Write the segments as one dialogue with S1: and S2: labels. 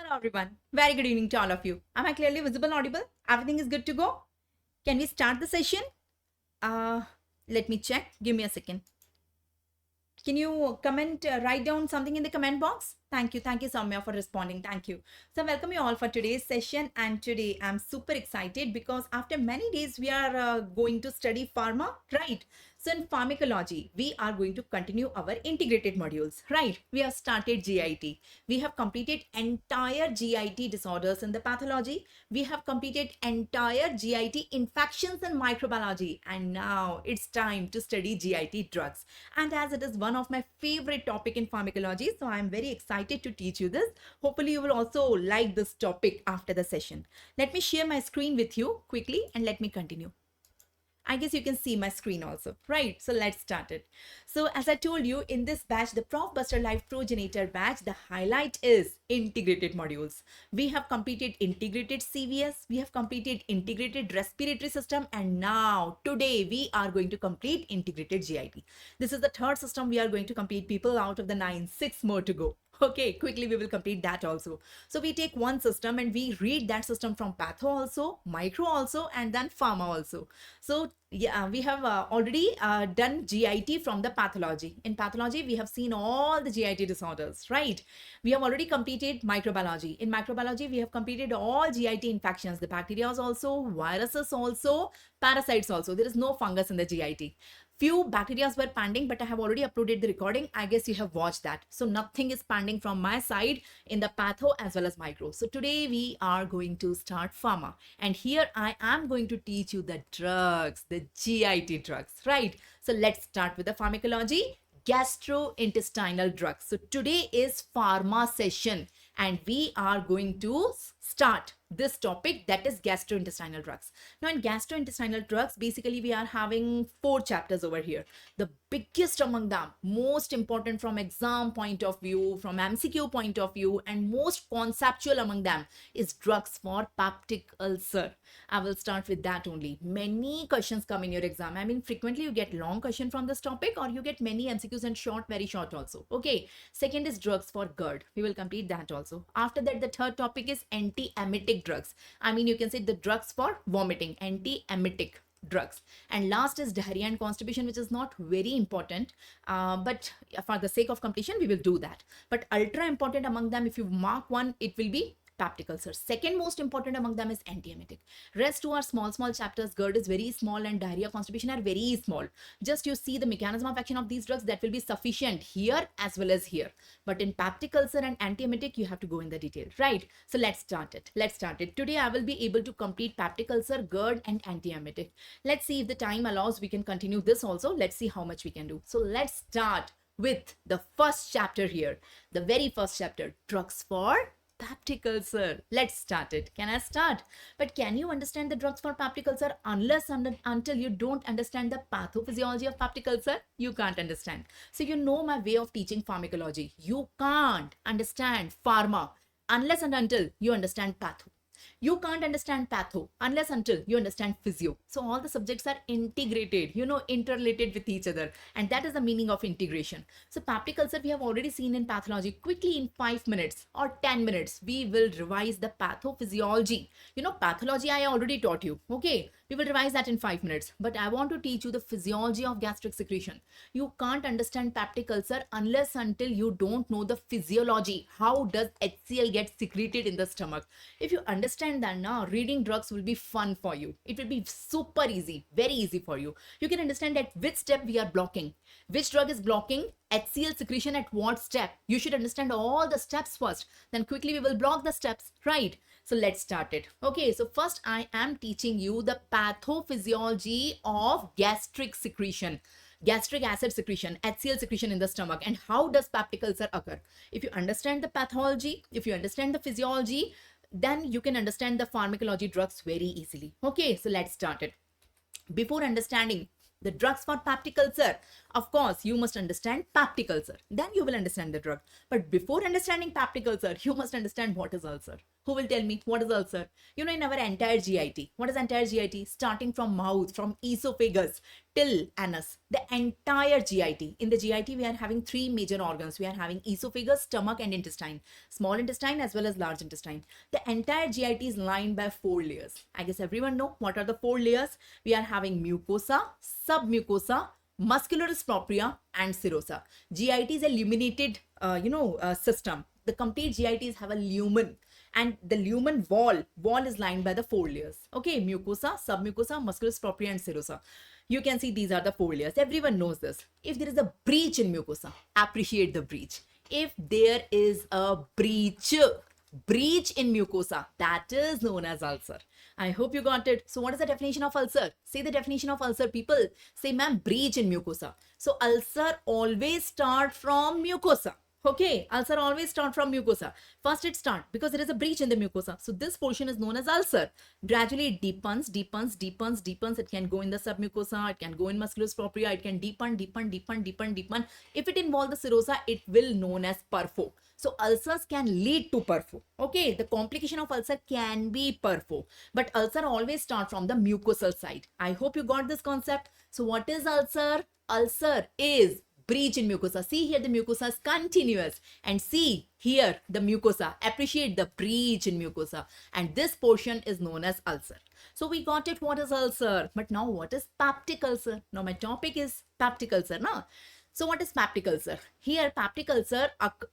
S1: Hello everyone. Very good evening to all of you. Am I clearly visible, audible? Everything is good to go? Can we start the session? Uh, Let me check. Give me a second. Can you write down something in the comment box? Thank you. Thank you, Soumya, for responding. Thank you. So welcome you all for today's session. And today I'm super excited because after many days, we are going to study pharma, right? So in pharmacology, we are going to continue our integrated modules, right? We have started GIT. We have completed entire GIT disorders in the pathology. We have completed entire GIT infections and microbiology. And now it's time to study GIT drugs. And as it is one of my favorite topic in pharmacology, so I'm very excited to teach you this. Hopefully you will also like this topic after the session. Let me share my screen with you quickly and let me continue. I guess you can see my screen also, right? So let's start it. So as I told you, in this batch, the Prof Buster Live Progenitor batch, the highlight is integrated modules. We have completed integrated CVS, we have completed integrated respiratory system, and now today we are going to complete integrated GIT. This is the third system we are going to complete, people. Out of the 9, 6 more to go. Okay, quickly we will complete that also. So we take one system and we read that system from patho also, micro also, and then pharma also. So yeah, we have already done GIT from the pathology. In pathology, we have seen all the GIT disorders, right? We have already completed microbiology. In microbiology, we have completed all GIT infections, the bacteria also, viruses also, parasites also. There is no fungus in the GIT. Few bacteria were pending, but I have already uploaded the recording. I guess you have watched that. So nothing is pending from my side in the patho as well as micro. So today we are going to start pharma. And here I am going to teach you the drugs, the GIT drugs, right? So let's start with the pharmacology, gastrointestinal drugs. So today is pharma session and we are going to start this topic, that is gastrointestinal drugs. Now in gastrointestinal drugs, basically we are having 4 chapters over here. The biggest among them, most important from exam point of view, from MCQ point of view, and most conceptual among them is drugs for peptic ulcer. I will start with that only. Many questions come in your exam. I mean, frequently you get long question from this topic or you get many MCQs and short, very short also. Okay. Second is drugs for GERD. We will complete that also. After that, the third topic is anti-emetic drugs. I mean, you can say the drugs for vomiting, anti-emetic drugs. And last is diarrhea and constipation, which is not very important, but for the sake of completion, we will do that. But ultra important among them, if you mark one, it will be peptic ulcer. Second most important among them is anti-emetic. Rest 2 are small chapters. GERD is very small and diarrhea, constipation are very small. Just you see the mechanism of action of these drugs, that will be sufficient here as well as here. But in peptic ulcer and anti-emetic, you have to go in the detail, right? So let's start it. Today I will be able to complete peptic ulcer, GERD and anti-emetic. Let's see if the time allows, we can continue this also. Let's see how much we can do. So let's start with the first chapter here. The very first chapter, drugs for peptic ulcer. Let's start it. Can I start? But can you understand the drugs for peptic ulcer until you don't understand the pathophysiology of peptic ulcer? You can't understand. So you know my way of teaching pharmacology. You can't understand pharma unless and until you understand patho. You can't understand patho unless until you understand physio. So all the subjects are integrated, interrelated with each other. And that is the meaning of integration. So peptic ulcer we have already seen in pathology. Quickly in 5 minutes or 10 minutes, we will revise the pathophysiology. Pathology I already taught you. Okay. We will revise that in 5 minutes. But I want to teach you the physiology of gastric secretion. You can't understand peptic ulcer unless until you don't know the physiology. How does HCl get secreted in the stomach? If you understand that now, reading drugs will be fun for you. It will be super easy, very easy for you. You can understand at which step we are blocking. Which drug is blocking HCl secretion at what step? You should understand all the steps first. Then quickly we will block the steps, right? So let's start it. Okay, so first I am teaching you the pathophysiology of gastric secretion, gastric acid secretion, HCl secretion in the stomach, and how does peptic ulcer occur. If you understand the pathology, if you understand the physiology, then you can understand the pharmacology drugs very easily. Okay, so let's start it. Before understanding the drugs for peptic ulcer, of course, you must understand peptic ulcer. Then you will understand the drug. But before understanding peptic ulcer, you must understand what is ulcer. Who will tell me what is ulcer? You know, in our entire GIT, what is entire GIT? Starting from mouth, from esophagus till anus, the entire GIT. In the GIT, we are having three major organs. We are having esophagus, stomach, and intestine. Small intestine as well as large intestine. The entire GIT is lined by 4 layers. I guess everyone know what are the 4 layers. We are having mucosa, submucosa, muscularis propria, and serosa. GIT is a luminated, system. The complete GITs have a lumen, and the lumen wall is lined by the 4 layers. Okay, mucosa, submucosa, muscularis propria, and serosa. You can see these are the 4 layers. Everyone knows this. If there is a breach in mucosa, appreciate the breach. If there is a breach in mucosa, that is known as ulcer. I hope you got it. So what is the definition of ulcer? Say the definition of ulcer, people. Say, ma'am, breach in mucosa. So ulcer always start from mucosa. Okay, ulcer always start from mucosa. First it start because there is a breach in the mucosa. So this portion is known as ulcer. Gradually it deepens. It can go in the submucosa, it can go in muscularis propria, it can deepen. If it involves the serosa, it will known as perfo. So ulcers can lead to perfo. Okay, the complication of ulcer can be perfo, but ulcer always start from the mucosal side. I hope you got this concept. So what is ulcer? Ulcer is breach in mucosa. See here the mucosa is continuous, and see here the mucosa. Appreciate the breach in mucosa, and this portion is known as ulcer. So we got it, what is ulcer. But now what is peptic ulcer? Now my topic is peptic ulcer. Now, so what is peptic ulcer? Here peptic ulcer,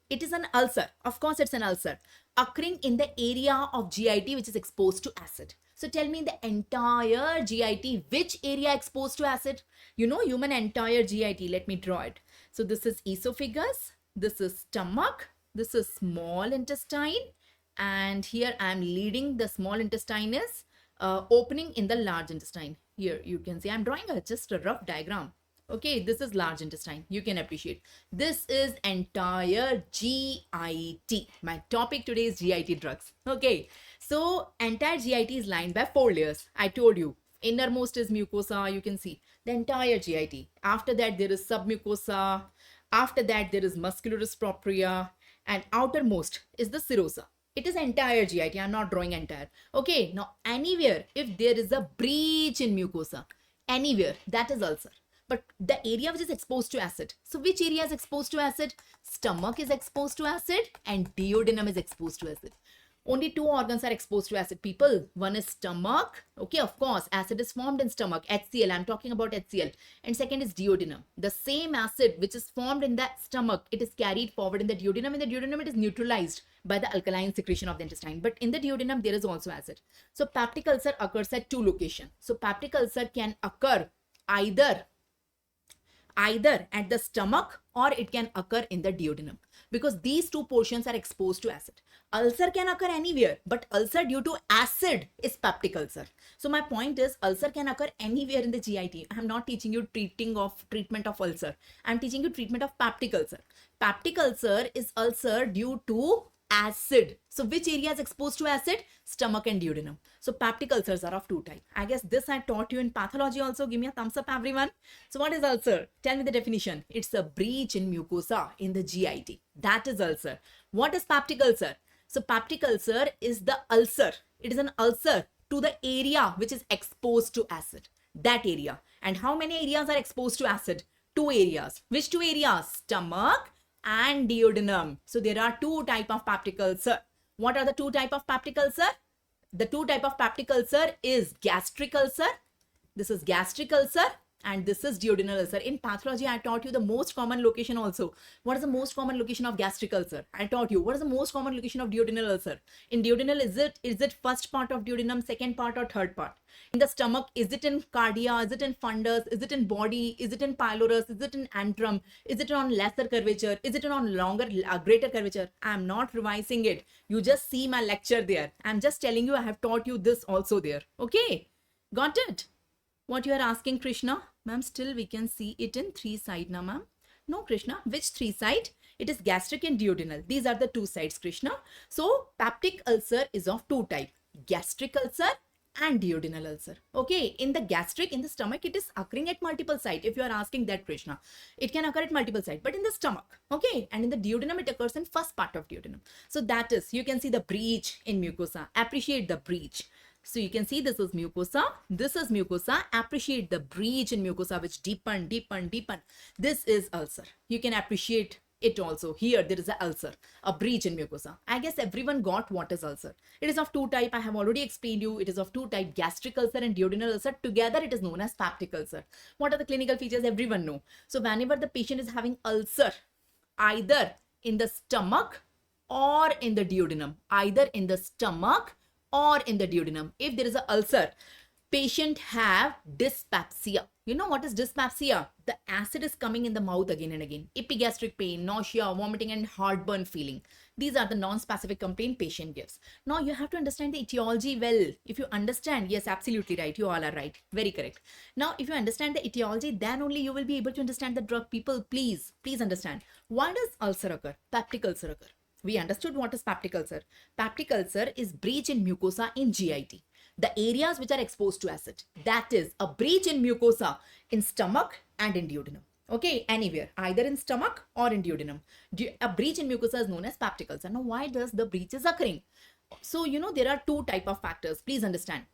S1: it is an ulcer. Of course it's an ulcer occurring in the area of GIT which is exposed to acid. So tell me, the entire GIT, which area exposed to acid? You know, human entire GIT. Let me draw it. So this is esophagus, this is stomach, this is small intestine, and here I am leading the small intestine is opening in the large intestine. Here you can see I'm drawing just a rough diagram. Okay, this is large intestine. You can appreciate. This is entire GIT. My topic today is GIT drugs. Okay, so entire GIT is lined by 4 layers. I told you. Innermost is mucosa. You can see the entire GIT. After that, there is submucosa. After that, there is muscularis propria. And outermost is the serosa. It is entire GIT. I'm not drawing entire. Okay, now anywhere, if there is a breach in mucosa, anywhere, that is ulcer. But the area which is exposed to acid. So which area is exposed to acid? Stomach is exposed to acid and duodenum is exposed to acid. Only 2 organs are exposed to acid, people. One is stomach. Okay, of course, acid is formed in stomach. HCl, I'm talking about HCl. And second is duodenum. The same acid which is formed in the stomach, it is carried forward in the duodenum. In the duodenum, it is neutralized by the alkaline secretion of the intestine. But in the duodenum, there is also acid. So peptic ulcer occurs at 2 locations. So peptic ulcer can occur either at the stomach or it can occur in the duodenum, because these 2 portions are exposed to acid. Ulcer can occur anywhere, but ulcer due to acid is peptic ulcer. So my point is, ulcer can occur anywhere in the GIT. I am not teaching you treatment of ulcer. I am teaching you treatment of peptic ulcer. Peptic ulcer is ulcer due to acid. So which area is exposed to acid? Stomach and duodenum. So peptic ulcers are of 2 types. I guess this I taught you in pathology also. Give me a thumbs up, everyone. So what is ulcer? Tell me the definition. It's a breach in mucosa in the GIT. That is ulcer. What is peptic ulcer? So peptic ulcer is the ulcer. It is an ulcer to the area which is exposed to acid. That area. And how many areas are exposed to acid? 2 areas. Which 2 areas? Stomach and duodenum. So there are 2 types of peptic ulcer. What are the 2 types of peptic ulcer? The 2 types of peptic ulcer is gastric ulcer. This is gastric ulcer and this is duodenal ulcer. In pathology, I taught you the most common location also. What is the most common location of gastric ulcer? I taught you. What is the most common location of duodenal ulcer? In duodenal, is it first part of duodenum, second part or third part? In the stomach, is it in cardia? Is it in fundus? Is it in body? Is it in pylorus? Is it in antrum? Is it on lesser curvature? Is it on greater curvature? I am not revising it. You just see my lecture there. I'm just telling you I have taught you this also there. Okay, got it? What you are asking, Krishna? Ma'am, still we can see it in 3 sides now, ma'am. No, Krishna. Which 3 sides? It is gastric and duodenal. These are the 2 sides, Krishna. So peptic ulcer is of 2 types. Gastric ulcer and duodenal ulcer. Okay, in the gastric, in the stomach, it is occurring at multiple sites. If you are asking that, Krishna, it can occur at multiple sites, but in the stomach, okay, and in the duodenum, it occurs in first part of duodenum. So that is, you can see the breach in mucosa. Appreciate the breach. So you can see this is mucosa, this is mucosa. Appreciate the breach in mucosa which deepen. This is ulcer. You can appreciate it also. Here there is an ulcer, a breach in mucosa. I guess everyone got what is ulcer. It is of two type. I have already explained you. It is of two type, gastric ulcer and duodenal ulcer. Together it is known as peptic ulcer. What are the clinical features? Everyone know. So whenever the patient is having ulcer, either in the stomach or in the duodenum, either in the stomach or in the duodenum, if there is an ulcer, patient have dyspepsia. You know what is dyspepsia? The acid is coming in the mouth again and again. Epigastric pain, nausea, vomiting and heartburn feeling. These are the non-specific complaint patient gives. Now you have to understand the etiology well. If you understand, yes, absolutely right. You all are right. Very correct. Now, if you understand the etiology, then only you will be able to understand the drug. People, please understand. Why does ulcer occur? Peptic ulcer occur. We understood what is peptic ulcer. Peptic ulcer is breach in mucosa in GIT. The areas which are exposed to acid. That is a breach in mucosa in stomach and in duodenum. Okay, anywhere, either in stomach or in duodenum. A breach in mucosa is known as peptic ulcer. Now, why does the breach is occurring? So, you know, there are two type of factors. Please understand.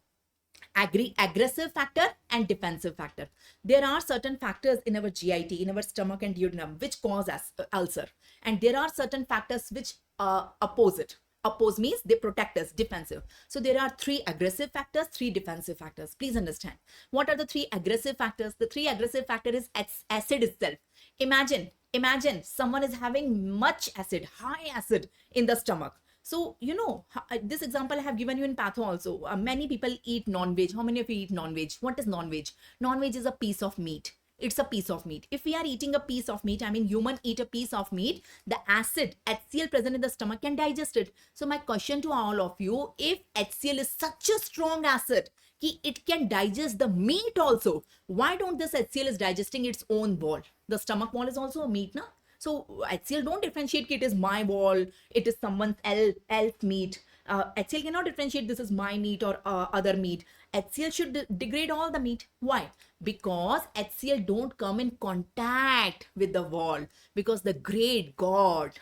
S1: Aggressive factor and defensive factor. There are certain factors in our GIT, in our stomach and duodenum, which cause ulcer. And there are certain factors which oppose it. Oppose means they protect us, defensive. So there are three aggressive factors, three defensive factors. Please understand. What are the three aggressive factors? The three aggressive factor is acid itself. Imagine someone is having much acid, high acid in the stomach. So, you know, this example I have given you in patho also. Many people eat non-veg. How many of you eat non-veg? What is non-veg? Non-veg is a piece of meat. It's a piece of meat. If we are eating a piece of meat, I mean human eat a piece of meat, the acid, HCl present in the stomach can digest it. So my question to all of you, if HCl is such a strong acid, it can digest the meat also, why don't this HCl is digesting its own wall? The stomach wall is also a meat, na? So HCl don't differentiate it is my wall, it is someone else meat. HCl cannot differentiate this is my meat or other meat. HCl should degrade all the meat. Why? Because HCl don't come in contact with the wall. Because the great God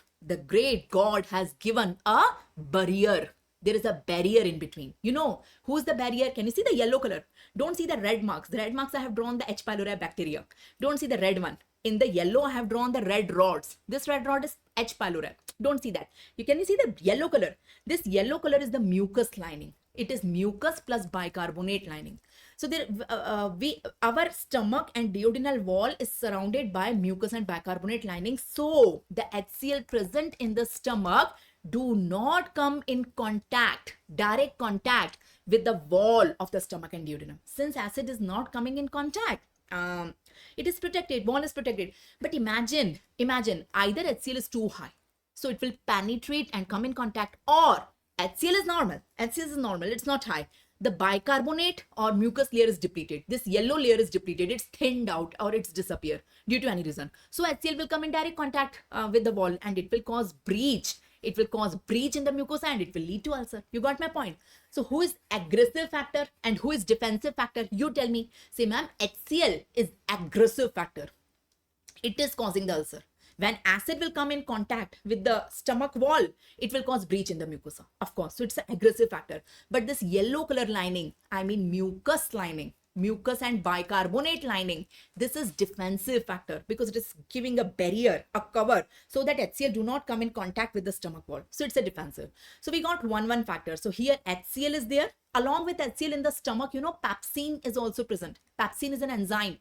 S1: has given a barrier. There is a barrier in between. You know, who's the barrier? Can you see the yellow color? Don't see the red marks. The red marks I have drawn the H. pylori bacteria. Don't see the red one. In the yellow, I have drawn the red rods. This red rod is H. pylori. Don't see that. Can you see the yellow color? This yellow color is the mucus lining. It is mucus plus bicarbonate lining. So there, our stomach and duodenal wall is surrounded by mucus and bicarbonate lining. So the HCl present in the stomach do not come in contact, direct contact with the wall of the stomach and duodenum. Since acid is not coming in contact, it is protected, wall is protected. But imagine either HCl is too high, so it will penetrate and come in contact, or HCl is normal, it's not high. The bicarbonate or mucus layer is depleted. This yellow layer is depleted, it's thinned out or it's disappear due to any reason. So HCl will come in direct contact with the wall and it will cause breach. It will cause breach in the mucosa and it will lead to ulcer. You got my point? So who is aggressive factor and who is defensive factor? You tell me. Say, ma'am, HCl is aggressive factor. It is causing the ulcer. When acid will come in contact with the stomach wall, it will cause breach in the mucosa, of course. So it's an aggressive factor. But this yellow color lining, I mean mucus lining, mucus and bicarbonate lining, this is defensive factor because it is giving a barrier, a cover, so that HCl do not come in contact with the stomach wall. So it's a defensive. So we got one factor. So here HCl is there. Along with HCl in the stomach, you know, pepsin is also present. Pepsin is an enzyme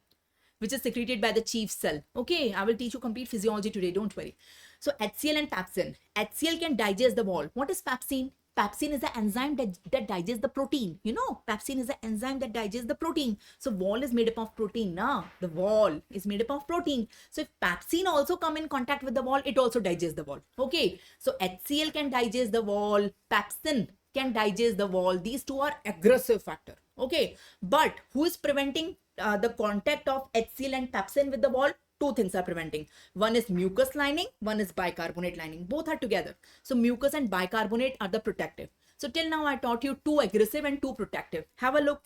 S1: which is secreted by the chief cell. Okay, I will teach you complete physiology today, don't worry. So HCl and pepsin. HCl can digest the wall. What is pepsin? Pepsin is an enzyme that digests the protein. You know, pepsin is an enzyme that digests the protein. So wall is made up of protein. Nah, the wall is made up of protein. So if pepsin also come in contact with the wall, it also digests the wall. Okay, so HCl can digest the wall. Pepsin can digest the wall. These two are aggressive factor. Okay, but who is preventing the contact of HCl and pepsin with the wall? Two things are preventing. One is mucus lining, one is bicarbonate lining. Both are together. So mucus and bicarbonate are the protective. So till now I taught you 2 aggressive and 2 protective. Have a look.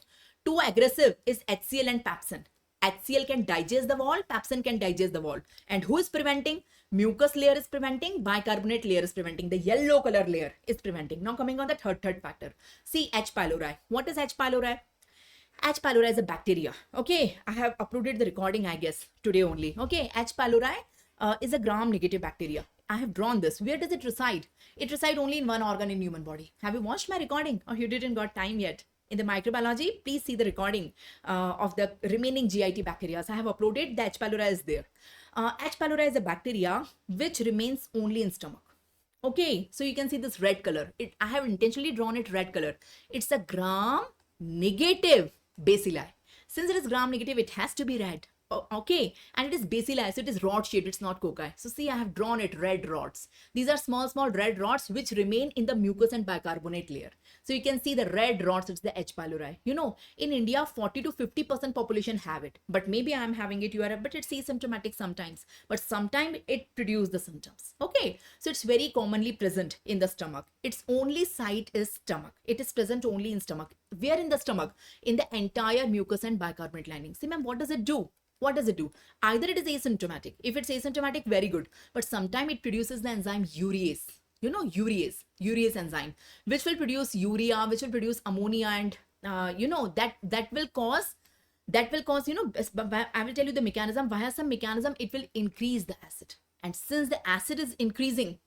S1: 2 aggressive is HCl and pepsin. HCl can digest the wall, pepsin can digest the wall. And who is preventing? Mucus layer is preventing, bicarbonate layer is preventing, the yellow color layer is preventing. Now coming on the third factor. See H. pylori. What is H. pylori? H. pylori is a bacteria. Okay, I have uploaded the recording, I guess, today only. Okay, H. pylori is a gram-negative bacteria. I have drawn this. Where does it reside? It resides only in one organ in human body. Have you watched my recording or you didn't got time yet? In the microbiology, please see the recording of the remaining GIT bacteria. I have uploaded. The H. pylori is there. H. pylori is a bacteria which remains only in stomach. Okay, so you can see this red color. I have intentionally drawn it red color. It's a gram-negative bacilli. Since it is gram-negative, it has to be red. Okay, and it is bacilli, so it is rod shaped, it's not cocci. So see, I have drawn it red rods. These are small red rods which remain in the mucus and bicarbonate layer. So you can see the red rods, it's the H. pylori. You know, in India, 40 to 50% population have it, but maybe I'm having it, but it's asymptomatic sometimes, but sometimes it produces the symptoms. Okay, so it's very commonly present in the stomach. Its only site is stomach. It is present only in stomach. Where in the stomach? In the entire mucus and bicarbonate lining. See, ma'am, what does it do? What does it do? Either it is asymptomatic. If it's asymptomatic, very good. But sometimes it produces the enzyme urease. You know, urease enzyme, which will produce urea, which will produce ammonia, and that will cause, I will tell you the mechanism. Via some mechanism, it will increase the acid. And since the acid is increasing,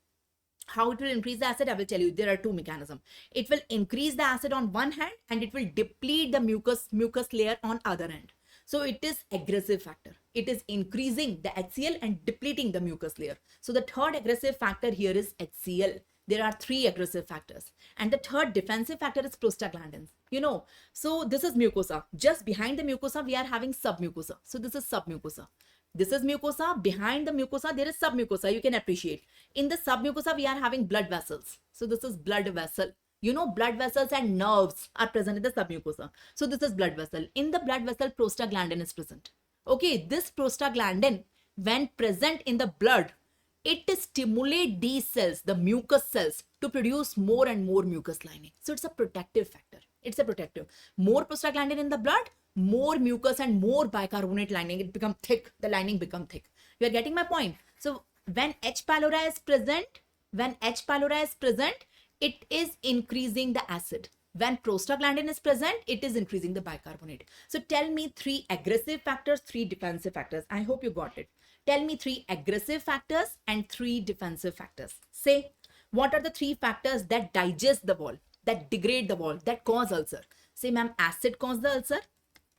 S1: how it will increase the acid, I will tell you. There are 2 mechanisms. It will increase the acid on one hand, and it will deplete the mucus layer on other end. So it is aggressive factor. It is increasing the HCl and depleting the mucus layer. So the third aggressive factor here is HCl. There are 3 aggressive factors. And the third defensive factor is prostaglandins. You know, so this is mucosa. Just behind the mucosa, we are having submucosa. So this is submucosa. This is mucosa. Behind the mucosa, there is submucosa. You can appreciate. In the submucosa, we are having blood vessels. So this is blood vessel. You know, blood vessels and nerves are present in the submucosa. So this is blood vessel. In the blood vessel, prostaglandin is present. Okay, this prostaglandin, when present in the blood, it stimulates these cells, the mucus cells, to produce more and more mucus lining. So it's a protective factor. It's a protective. More prostaglandin in the blood, more mucus and more bicarbonate lining. It becomes thick. The lining becomes thick. You are getting my point? So when H. pylori is present, it is increasing the acid. When prostaglandin is present, it is increasing the bicarbonate. So tell me 3 aggressive factors, 3 defensive factors. I hope you got it. Tell me 3 aggressive factors and 3 defensive factors. Say, what are the 3 factors that digest the wall, that degrade the wall, that cause ulcer? Say, ma'am, acid cause the ulcer,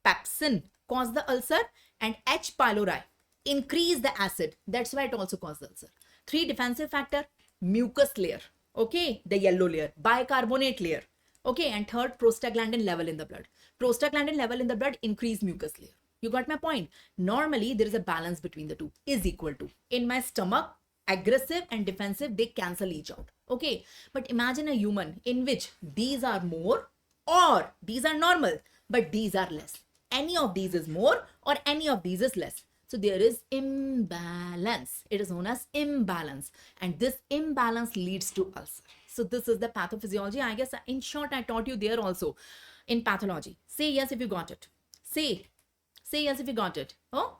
S1: pepsin cause the ulcer, and H. pylori increase the acid. That's why it also causes the ulcer. 3 defensive factor, mucus layer. Okay, the yellow layer, bicarbonate layer. Okay, and third, prostaglandin level in the blood. Prostaglandin level in the blood increase mucus layer. You got my point? Normally, there is a balance between the two, is equal to. In my stomach, aggressive and defensive, they cancel each out. Okay, but imagine a human in which these are more or these are normal, but these are less. Any of these is more or any of these is less. So there is imbalance. It is known as imbalance. And this imbalance leads to ulcer. So this is the pathophysiology. I guess in short, I taught you there also in pathology. Say yes if you got it. Say yes if you got it. Oh,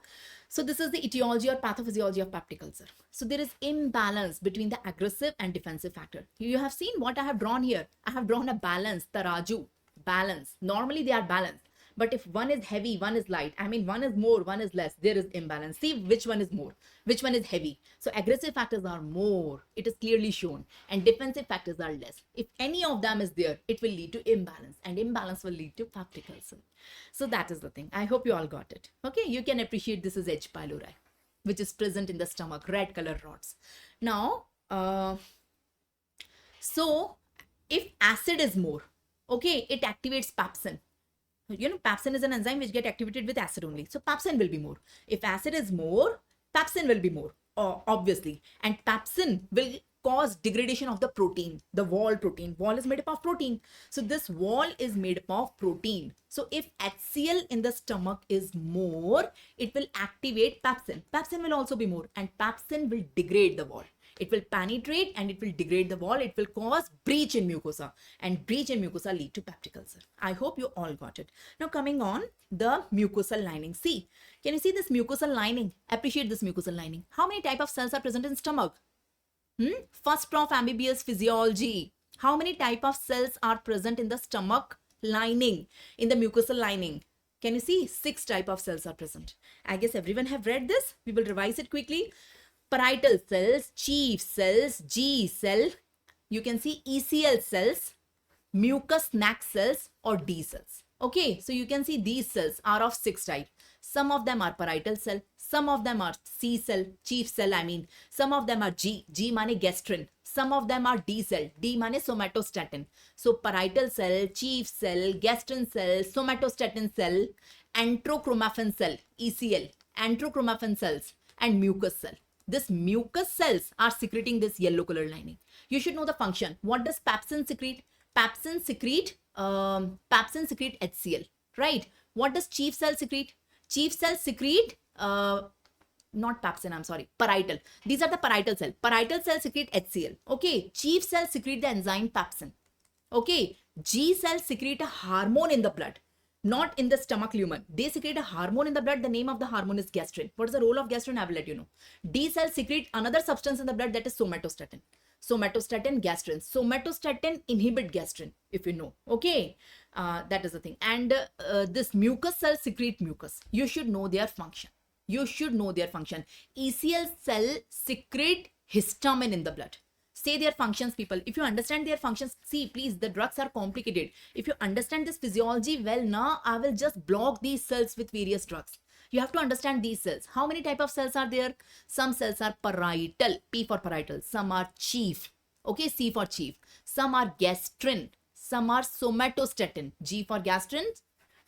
S1: so this is the etiology or pathophysiology of peptic ulcer. So there is imbalance between the aggressive and defensive factor. You have seen what I have drawn here. I have drawn a balance, taraju, balance. Normally they are balanced. But if one is heavy, one is light, I mean, one is more, one is less, there is imbalance. See which one is more, which one is heavy. So aggressive factors are more, it is clearly shown, and defensive factors are less. If any of them is there, it will lead to imbalance, and imbalance will lead to peptic ulcer. So that is the thing. I hope you all got it. Okay, you can appreciate this is H. pylori, which is present in the stomach, red color rods. Now, so if acid is more, okay, it activates pepsin. You know, pepsin is an enzyme which get activated with acid only. So pepsin will be more. If acid is more, pepsin will be more, obviously. And pepsin will cause degradation of the protein, the wall protein. Wall is made up of protein. So this wall is made up of protein. So if HCl in the stomach is more, it will activate pepsin. Pepsin will also be more, and pepsin will degrade the wall. It will penetrate and it will degrade the wall. It will cause breach in mucosa, and breach in mucosa lead to peptic ulcer. I hope you all got it. Now coming on the mucosal lining. See, can you see this mucosal lining? Appreciate this mucosal lining. How many type of cells are present in stomach? First prof MBBS physiology. How many type of cells are present in the stomach lining, in the mucosal lining? Can you see? 6 type of cells are present. I guess everyone have read this. We will revise it quickly. Parietal cells, chief cells, G cell. You can see ECL cells, mucus neck cells or D cells. Okay, so you can see these cells are of 6 types. Some of them are parietal cell, some of them are C cell, chief cell I mean. Some of them are G mane gastrin. Some of them are D cell, D mane somatostatin. So parietal cell, chief cell, gastrin cell, somatostatin cell, enterochromaffin cell, ECL, enterochromaffin cells and mucus cell. This mucus cells are secreting this yellow color lining. You should know the function. What does pepsin secrete? Pepsin secrete HCl, right? What does chief cell secrete? Chief cell secrete not pepsin, I'm sorry, parietal. These are the parietal cell. Parietal cell secrete HCl. Okay, chief cell secrete the enzyme pepsin. Okay, G cell secrete a hormone in the blood, not in the stomach lumen. They secrete a hormone in the blood. The name of the hormone is gastrin. What is the role of gastrin? I will let you know. D cell secrete another substance in the blood, that is somatostatin. Somatostatin, gastrin. Somatostatin inhibit gastrin, if you know. Okay, that is the thing. And this mucus cell secrete mucus. You should know their function. You should know their function. ECL cell secrete histamine in the blood. Say their functions, people. If you understand their functions, see, please, the drugs are complicated. If you understand this physiology well, now I will just block these cells with various drugs. You have to understand these cells. How many type of cells are there? Some cells are parietal, P for parietal. Some are chief, okay, C for chief. Some are gastrin. Some are somatostatin, G for gastrin,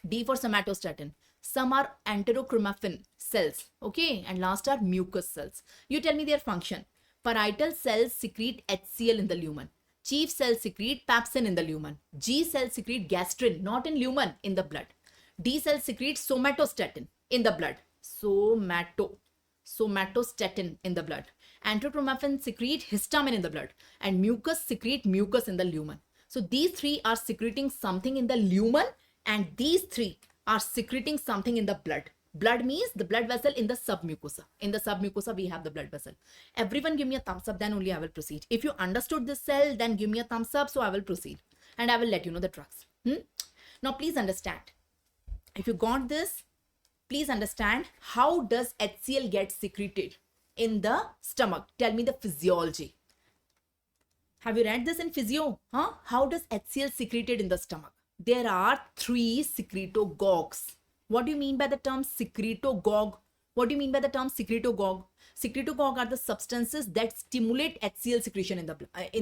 S1: D for somatostatin. Some are enterochromaffin cells, okay, and last are mucus cells. You tell me their function. Parietal cells secrete HCl in the lumen. Chief cells secrete pepsin in the lumen. G cells secrete gastrin, not in lumen, in the blood. D cells secrete somatostatin in the blood. Somatostatin in the blood. Enterochromaffin secrete histamine in the blood. And mucus secrete mucus in the lumen. So these 3 are secreting something in the lumen, and these 3 are secreting something in the blood. Blood means the blood vessel in the submucosa. In the submucosa, we have the blood vessel. Everyone give me a thumbs up, then only I will proceed. If you understood this cell, then give me a thumbs up, so I will proceed. And I will let you know the drugs. Now, please understand. If you got this, please understand, how does HCl get secreted in the stomach? Tell me the physiology. Have you read this in physio? How does HCl secreted in the stomach? There are 3 secretagogues. What do you mean by the term secretagogue? What do you mean by the term secretagogue? Secretagogue are the substances that stimulate HCl secretion in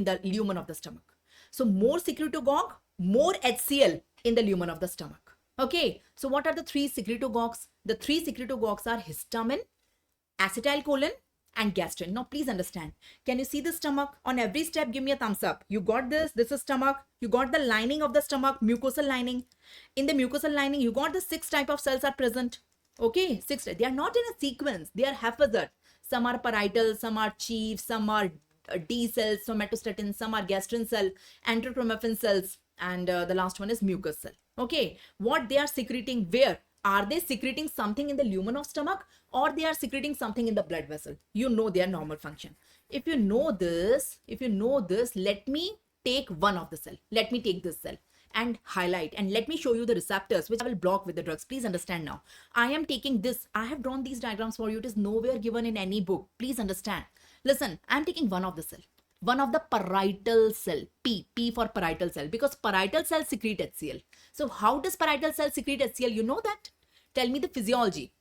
S1: the lumen of the stomach. So more secretagogue, more HCl in the lumen of the stomach. Okay, so what are the 3 secretagogues? The 3 secretagogues are histamine, acetylcholine and gastrin. Now please understand. Can you see the stomach? On every step, give me a thumbs up. You got this. This is stomach. You got the lining of the stomach, mucosal lining. In the mucosal lining, you got the 6 type of cells are present. Okay, 6. They are not in a sequence. They are haphazard. Some are parietal, some are chief, some are D cells, somatostatin, some are gastrin cell, enterochromaffin cells, and the last one is mucus cell. Okay, what they are secreting where? Are they secreting something in the lumen of stomach, or they are secreting something in the blood vessel? You know their normal function. If you know this, let me take one of the cell. Let me take this cell and highlight, and let me show you the receptors which I will block with the drugs. Please understand now. I am taking this. I have drawn these diagrams for you. It is nowhere given in any book. Please understand. Listen, I am taking one of the cell. One of the parietal cell, P for parietal cell, because parietal cell secrete HCl. So how does parietal cell secrete HCl? You know that? Tell me the physiology.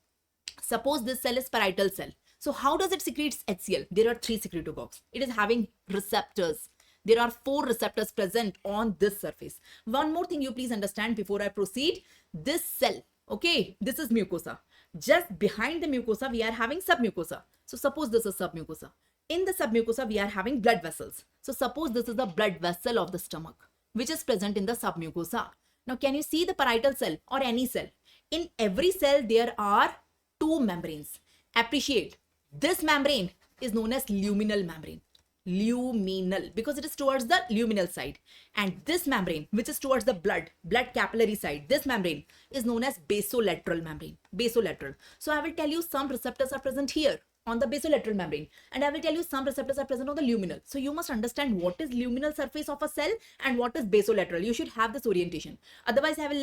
S1: Suppose this cell is parietal cell. So how does it secrete HCl? There are 3 secretagogues. It is having receptors. There are 4 receptors present on this surface. One more thing you please understand before I proceed. This cell, okay, this is mucosa. Just behind the mucosa, we are having submucosa. So suppose this is submucosa. In the submucosa, we are having blood vessels. So suppose this is the blood vessel of the stomach, which is present in the submucosa. Now, can you see the parietal cell or any cell? In every cell, there are 2 membranes. Appreciate. This membrane is known as luminal membrane. Luminal, because it is towards the luminal side. And this membrane, which is towards the blood capillary side, this membrane is known as basolateral membrane. Basolateral. So I will tell you some receptors are present here on the basolateral membrane, and I will tell you some receptors are present on the luminal. So you must understand what is luminal surface of a cell and what is basolateral. You should have this orientation. Otherwise, I will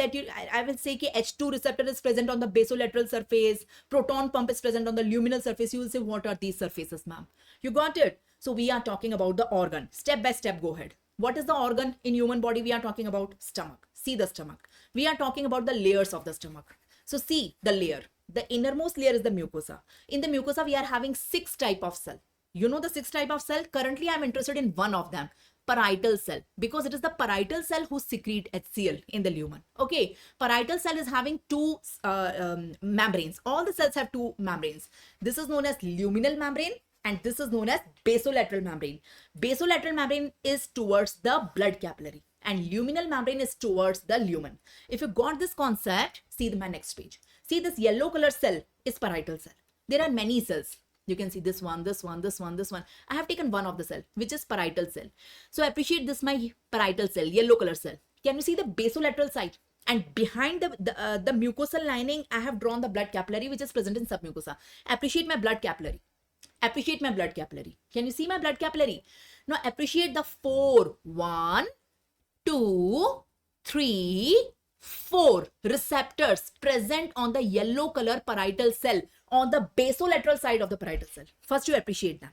S1: say that H2 receptor is present on the basolateral surface, proton pump is present on the luminal surface. You will say, what are these surfaces, ma'am? You got it? So we are talking about the organ. Step by step, go ahead. What is the organ in human body? We are talking about stomach. See the stomach. We are talking about the layers of the stomach. So see the layer. The innermost layer is the mucosa. In the mucosa, we are having 6 type of cell. You know the 6 type of cell? Currently, I am interested in one of them, parietal cell, because it is the parietal cell who secrete HCl in the lumen. Okay, parietal cell is having 2 membranes. All the cells have 2 membranes. This is known as luminal membrane and this is known as basolateral membrane. Basolateral membrane is towards the blood capillary and luminal membrane is towards the lumen. If you got this concept, see my next page. See, this yellow color cell is parietal cell. There are many cells. You can see this one, this one, this one, this one. I have taken one of the cell, which is parietal cell. So appreciate this, my parietal cell, yellow color cell. Can you see the basolateral side? And behind the mucosal lining, I have drawn the blood capillary, which is present in submucosa. Appreciate my blood capillary. Appreciate my blood capillary. Can you see my blood capillary? Now appreciate the 4. 1, 2, 3, 4 receptors present on the yellow color parietal cell on the basolateral side of the parietal cell. First, you appreciate them.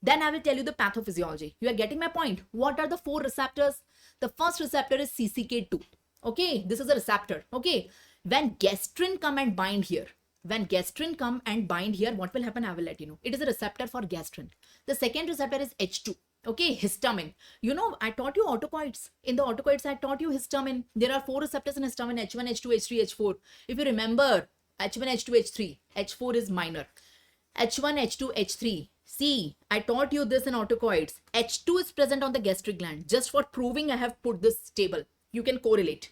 S1: Then I will tell you the pathophysiology. You are getting my point. What are the 4 receptors? The first receptor is CCK2. Okay, this is a receptor. Okay, when gastrin come and bind here, what will happen? I will let you know. It is a receptor for gastrin. The second receptor is H2. Okay, histamine. You know, I taught you autocoids. In the autocoids, I taught you histamine. There are 4 receptors in histamine, H1, H2, H3, H4. If you remember, H1, H2, H3. H4 is minor. H1, H2, H3. See, I taught you this in autocoids. H2 is present on the gastric gland. Just for proving, I have put this table. You can correlate.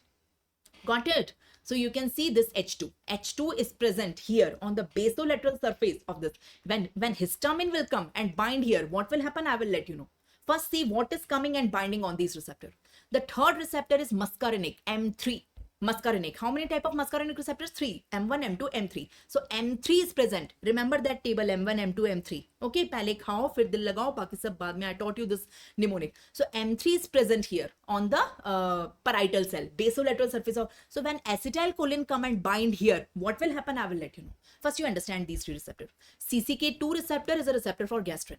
S1: Got it? So you can see this H2. H2 is present here on the basolateral surface of this. When histamine will come and bind here, what will happen? I will let you know. First, see what is coming and binding on these receptors. The third receptor is muscarinic, M3. Muscarinic. How many type of muscarinic receptors? 3. M1, M2, M3. So M3 is present. Remember that table M1, M2, M3. Okay, पहले खाओ फिर दिल लगाओ बाकी सब बाद में. I taught you this mnemonic. So M3 is present here on the parietal cell, basolateral surface of. So when acetylcholine come and bind here, what will happen? I will let you know. First, you understand these 3 receptors. CCK2 receptor is a receptor for gastrin.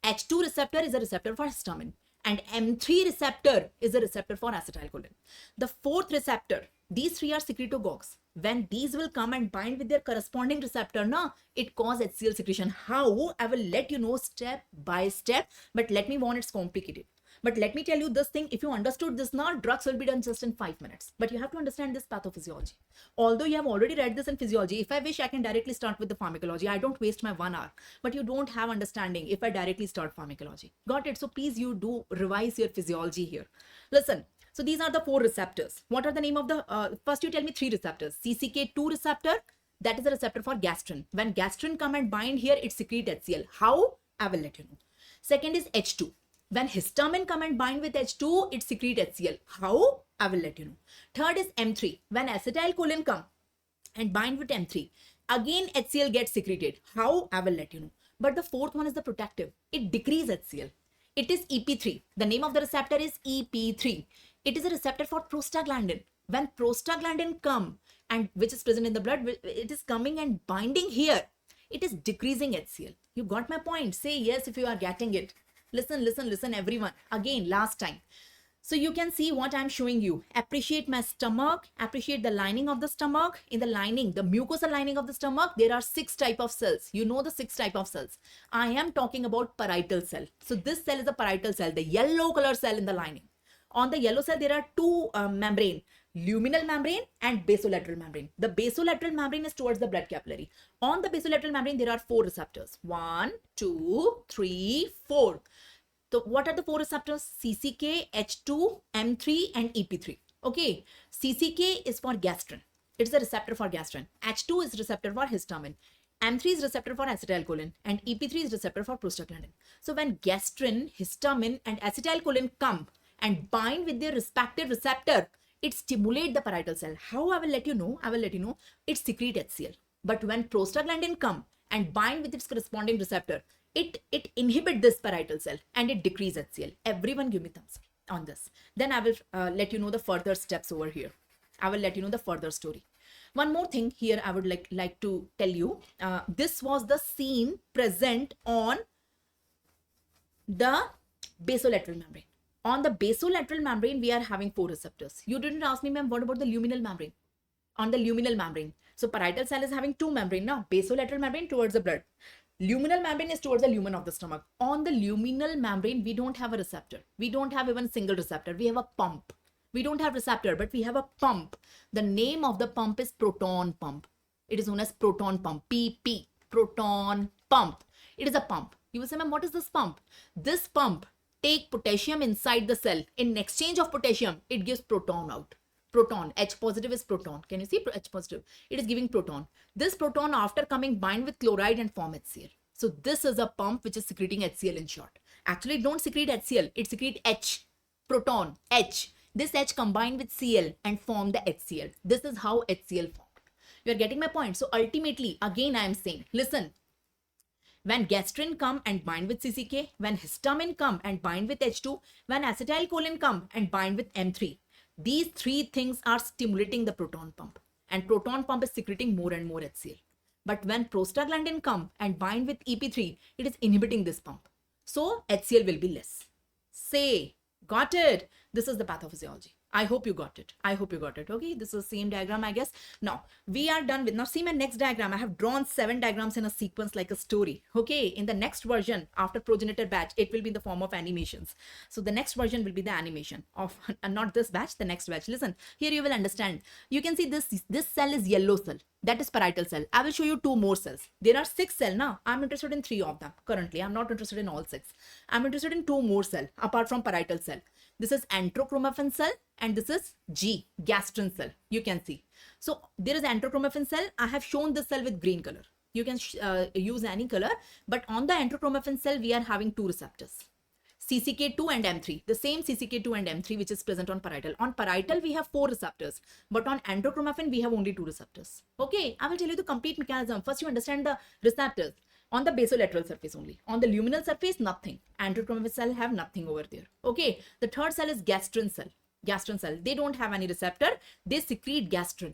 S1: H2 receptor is a receptor for histamine. And M3 receptor is a receptor for acetylcholine. The 4th receptor, these 3 are secretagogues. When these will come and bind with their corresponding receptor, it causes HCl secretion. How? I will let you know step by step, but let me warn, it's complicated. But let me tell you this thing, if you understood this now, drugs will be done just in 5 minutes. But you have to understand this pathophysiology. Although you have already read this in physiology, if I wish, I can directly start with the pharmacology. I don't waste my 1 hour. But you don't have understanding if I directly start pharmacology. Got it? So please, you do revise your physiology here. Listen. So these are the 4 receptors. What are the name of the, first you tell me 3 receptors. CCK2 receptor, that is a receptor for gastrin. When gastrin come and bind here, it secrete HCl. How? I will let you know. Second is H2. When histamine come and bind with H2, it secrete HCl. How? I will let you know. Third is M3. When acetylcholine come and bind with M3, again HCl gets secreted. How? I will let you know. But the 4th one is the protective. It decreases HCl. It is EP3. The name of the receptor is EP3. It is a receptor for prostaglandin. When prostaglandin come and which is present in the blood, it is coming and binding here. It is decreasing HCl. You got my point? Say yes if you are getting it. Listen everyone. Again, last time. So you can see what I'm showing you. Appreciate my stomach. Appreciate the lining of the stomach. In the lining, the mucosal lining of the stomach, there are 6 type of cells. You know the 6 type of cells. I am talking about parietal cell. So this cell is a parietal cell, the yellow color cell in the lining. On the yellow cell, there are 2 membrane, luminal membrane and basolateral membrane. The basolateral membrane is towards the blood capillary. On the basolateral membrane, there are 4 receptors. 1, 2, 3, 4. So what are the 4 receptors? CCK, H2, M3 and EP3. Okay. CCK is for gastrin. It's a receptor for gastrin. H2 is receptor for histamine. M3 is receptor for acetylcholine and EP3 is receptor for prostaglandin. So when gastrin, histamine and acetylcholine come and bind with their respective receptor, it stimulates the parietal cell. How I will let you know? I will let you know. It secretes HCl. But when prostaglandin come and bind with its corresponding receptor, it inhibits this parietal cell and it decreases HCl. Everyone give me thumbs up on this. Then I will let you know the further steps over here. I will let you know the further story. One more thing here I would like to tell you. This was the scene present on the basolateral membrane. On the basolateral membrane, we are having 4 receptors. You didn't ask me, ma'am, what about the luminal membrane? On the luminal membrane. So parietal cell is having 2 membrane now. Basolateral membrane towards the blood. Luminal membrane is towards the lumen of the stomach. On the luminal membrane, we don't have a receptor. We don't have even single receptor. We have a pump. We don't have receptor, but we have a pump. The name of the pump is proton pump. It is known as proton pump, PP, proton pump. It is a pump. You will say, ma'am, what is this pump? This pump take potassium inside the cell. In exchange of potassium, it gives proton out. Proton, H positive is proton. Can you see H positive? It is giving proton. This proton after coming bind with chloride and form HCl. So this is a pump which is secreting HCl in short. Actually, it don't secrete HCl. It secrete H, proton, H. This H combined with Cl and form the HCl. This is how HCl formed. You are getting my point. So ultimately, again, I am saying, listen, when gastrin come and bind with CCK, when histamine come and bind with H2, when acetylcholine come and bind with M3, these 3 things are stimulating the proton pump. And proton pump is secreting more and more HCl. But when prostaglandin come and bind with EP3, it is inhibiting this pump. So HCl will be less. Say, got it? This is the pathophysiology. I hope you got it. I hope you got it. Okay, this is the same diagram, I guess. Now, we are done with, now see my next diagram. I have drawn 7 diagrams in a sequence like a story. Okay, in the next version, after progenitor batch, it will be in the form of animations. So the next version will be the animation of, not this batch, the next batch. Listen, here you will understand. You can see this cell is yellow cell. That is parietal cell. I will show you 2 more cells. There are 6 cells now. I'm interested in 3 of them currently. I'm not interested in all 6. I'm interested in 2 more cells apart from parietal cell. This is enterochromaffin cell and this is G, gastrin cell. You can see. So there is enterochromaffin cell. I have shown this cell with green color. You can use any color, but on the enterochromaffin cell, we are having 2 receptors. CCK2 and M3, the same CCK2 and M3 which is present on parietal. On parietal, we have 4 receptors, but on enterochromaffin, we have only 2 receptors. Okay, I will tell you the complete mechanism. First, you understand the receptors on the basolateral surface only. On the luminal surface, nothing. Enterochromaffin cell have nothing over there. Okay, the third cell is gastrin cell. Gastrin cell, they don't have any receptor. They secrete gastrin.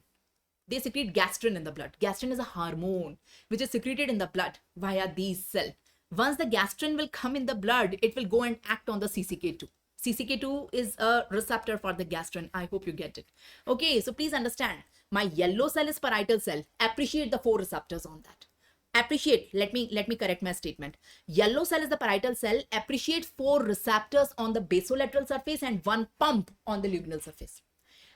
S1: They secrete gastrin in the blood. Gastrin is a hormone which is secreted in the blood via these cells. Once the gastrin will come in the blood, it will go and act on the CCK2. CCK2 is a receptor for the gastrin. I hope you get it. Okay, so please understand. My yellow cell is parietal cell. Appreciate the 4 receptors on that. Appreciate, let me correct my statement. Yellow cell is the parietal cell. Appreciate 4 receptors on the basolateral surface and 1 pump on the luminal surface.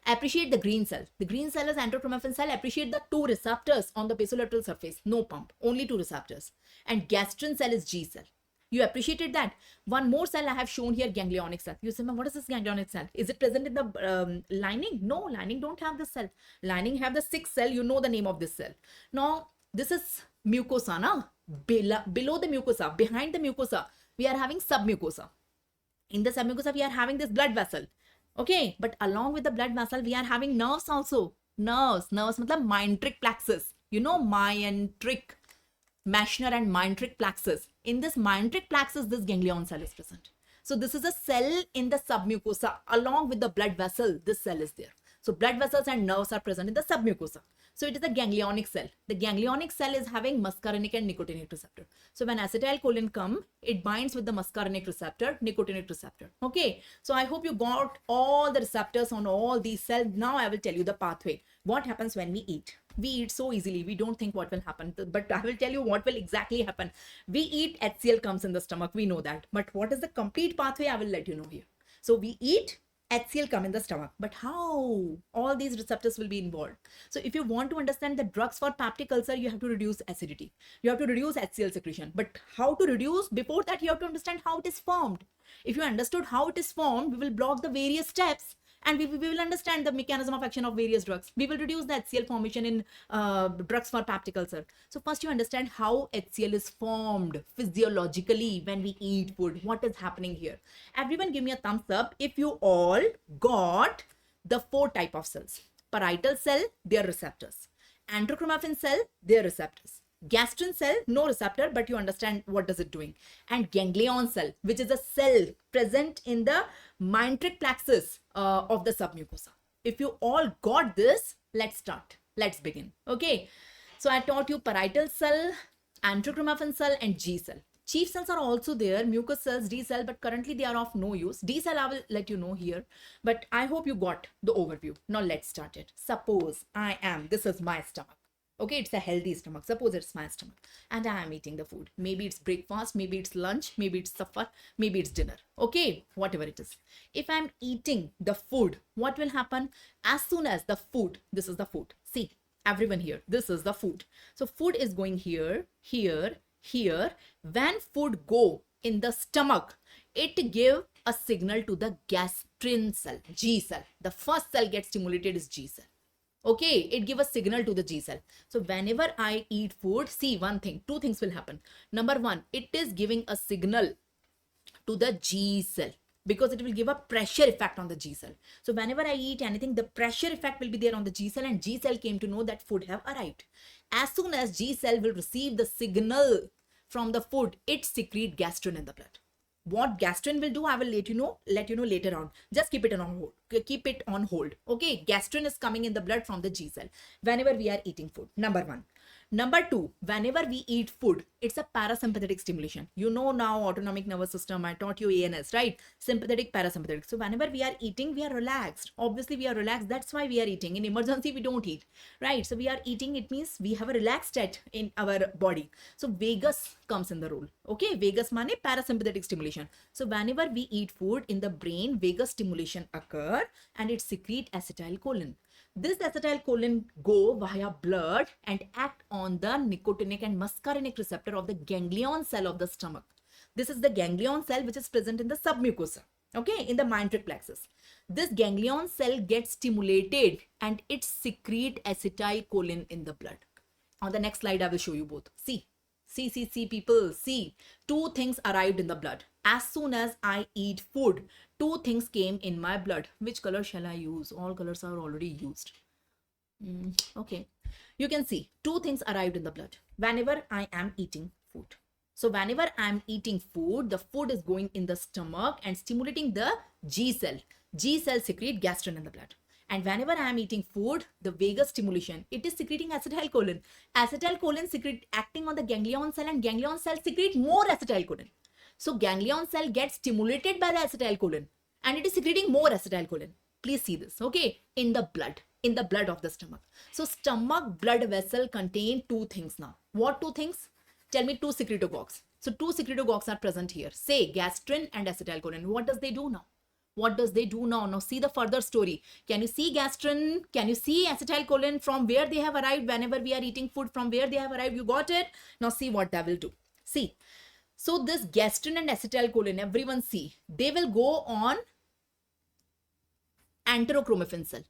S1: Appreciate the green cell. The green cell is enterochromaffin cell. Appreciate the 2 receptors on the basolateral surface. No pump, only 2 receptors. And gastrin cell is G cell. You appreciated that. One more cell I have shown here, ganglionic cell. You say, what is this ganglionic cell? Is it present in the lining? No, lining don't have this cell. Lining have the 6th cell. You know the name of this cell. Now, this is mucosa, na? Below the mucosa, behind the mucosa, we are having submucosa. In the submucosa, we are having this blood vessel. Okay, but along with the blood vessel, we are having nerves also. Nerves matlab myenteric plexus. You know, myenteric, Mashner and myenteric plexus. In this myenteric plexus, this ganglion cell is present. So this is a cell in the submucosa. Along with the blood vessel, this cell is there. So blood vessels and nerves are present in the submucosa. So it is a ganglionic cell. The ganglionic cell is having muscarinic and nicotinic receptor. So when acetylcholine come, it binds with the muscarinic receptor, nicotinic receptor. Okay. So I hope you got all the receptors on all these cells. Now I will tell you the pathway. What happens when we eat? We eat so easily. We don't think what will happen. But I will tell you what will exactly happen. We eat, HCl comes in the stomach. We know that. But what is the complete pathway? I will let you know here. So we eat, HCl come in the stomach. But how? All these receptors will be involved. So if you want to understand the drugs for peptic ulcer, you have to reduce acidity. You have to reduce HCl secretion. But how to reduce? Before that, you have to understand how it is formed. If you understood how it is formed, we will block the various steps And we will understand the mechanism of action of various drugs. We will reduce the HCl formation in drugs for peptic ulcer. So first you understand how HCl is formed physiologically when we eat food. What is happening here? Everyone give me a thumbs up if you all got the 4 type of cells. Parietal cell, their receptors. Enterochromaffin cell, their receptors. Gastrin cell, no receptor, but you understand what does it doing. And ganglion cell, which is a cell present in the myelinic plexus of the submucosa. If you all got this, let's start. Let's begin. Okay. So I taught you parietal cell, enterochromaffin cell, and G cell. Chief cells are also there, mucous cells, D cell, but currently they are of no use. D cell I will let you know here, but I hope you got the overview. Now let's start it. Suppose this is my stomach. Okay, it's a healthy stomach. Suppose it's my stomach and I am eating the food. Maybe it's breakfast, maybe it's lunch, maybe it's supper, maybe it's dinner. Okay, whatever it is. If I'm eating the food, what will happen? As soon as the food, this is the food. See, everyone here, this is the food. So food is going here, here, here. When food go in the stomach, it give a signal to the gastrin cell, G cell. The first cell gets stimulated is G cell. Okay, it give a signal to the G cell. So whenever I eat food, see one thing, 2 things will happen. Number 1, it is giving a signal to the G cell because it will give a pressure effect on the G cell. So whenever I eat anything, the pressure effect will be there on the G cell, and G cell came to know that food have arrived. As soon as G cell will receive the signal from the food, it secrete gastrin in the blood. What gastrin will do, I will let you know later on. Just keep it on hold. Keep it on hold. Okay, gastrin is coming in the blood from the G cell whenever we are eating food. Number 1. Number 2, whenever we eat food, it's a parasympathetic stimulation. You know now autonomic nervous system. I taught you ANS, right? Sympathetic, parasympathetic. So whenever we are eating, we are relaxed. Obviously, we are relaxed. That's why we are eating. In emergency, we don't eat, right? So we are eating. It means we have a relaxed state in our body. So vagus comes in the role. Okay, vagus means parasympathetic stimulation. So whenever we eat food in the brain, vagus stimulation occur and it secrete acetylcholine. This acetylcholine go via blood and act on the nicotinic and muscarinic receptor of the ganglion cell of the stomach. This is the ganglion cell which is present in the submucosa, okay, in the myelinic plexus. This ganglion cell gets stimulated and it secrete acetylcholine in the blood. On the next slide, I will show you both. See people, see. 2 things arrived in the blood. As soon as I eat food, 2 things came in my blood. Which color shall I use? All colors are already used. Okay. You can see 2 things arrived in the blood whenever I am eating food. So whenever I am eating food, the food is going in the stomach and stimulating the G cell. G cell secrete gastrin in the blood. And whenever I am eating food, the vagus stimulation, it is secreting acetylcholine. Acetylcholine secrete acting on the ganglion cell, and ganglion cell secrete more acetylcholine. So ganglion cell gets stimulated by the acetylcholine and it is secreting more acetylcholine. Please see this, okay, in the blood of the stomach. So stomach blood vessel contain 2 things now. What 2 things? Tell me 2 secretagogues. So 2 secretagogues are present here. Say gastrin and acetylcholine. What does they do now? What does they do now? Now see the further story. Can you see gastrin? Can you see acetylcholine from where they have arrived whenever we are eating food? From where they have arrived? You got it? Now see what they will do. See. So this gastrin and acetylcholine, everyone see, they will go on enterochromaffin cell,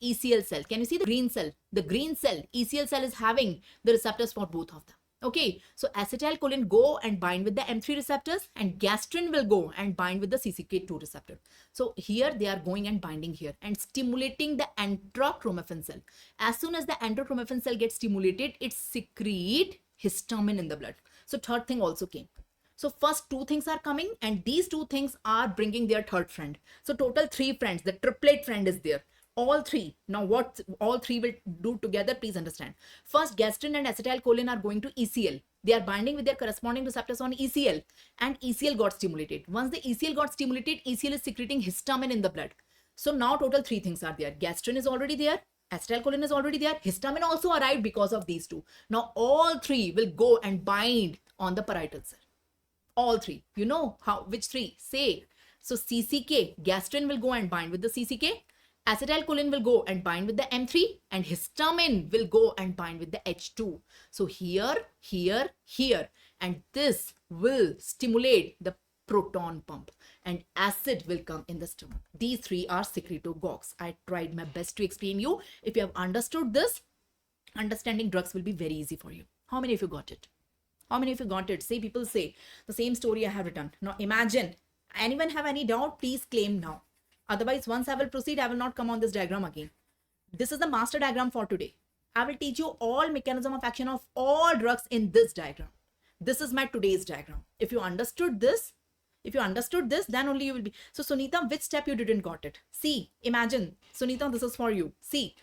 S1: ECL cell. Can you see the green cell? The green cell, ECL cell is having the receptors for both of them. Okay, so acetylcholine go and bind with the M3 receptors and gastrin will go and bind with the CCK2 receptor. So here they are going and binding here and stimulating the enterochromaffin cell. As soon as the enterochromaffin cell gets stimulated, it secrete histamine in the blood. So 3rd thing also came. So first 2 things are coming and these 2 things are bringing their 3rd friend. So total 3 friends, the triplet friend is there. All 3. Now what all 3 will do together, please understand. First, gastrin and acetylcholine are going to ECL. They are binding with their corresponding receptors on ECL and ECL got stimulated. Once the ECL got stimulated, ECL is secreting histamine in the blood. So now total 3 things are there. Gastrin is already there. Acetylcholine is already there. Histamine also arrived because of these 2. Now all 3 will go and bind on the parietal cell. All 3. You know how? Which 3? Say. So CCK, gastrin will go and bind with the CCK. Acetylcholine will go and bind with the M3 and histamine will go and bind with the H2. So here, here, here, and this will stimulate the proton pump, and acid will come in the stomach. These three are secretagogues. I tried my best to explain you. If you have understood this, understanding drugs will be very easy for you. How many of you got it? How many of you got it? Say, people say the same story I have written. Now imagine, anyone have any doubt? Please claim now. Otherwise, once I will proceed, I will not come on this diagram again. This is the master diagram for today. I will teach you all mechanism of action of all drugs in this diagram. This is my today's diagram. If you understood this, then only you will be. So Sunita, which step you didn't got it? See, imagine, Sunita, this is for you. See,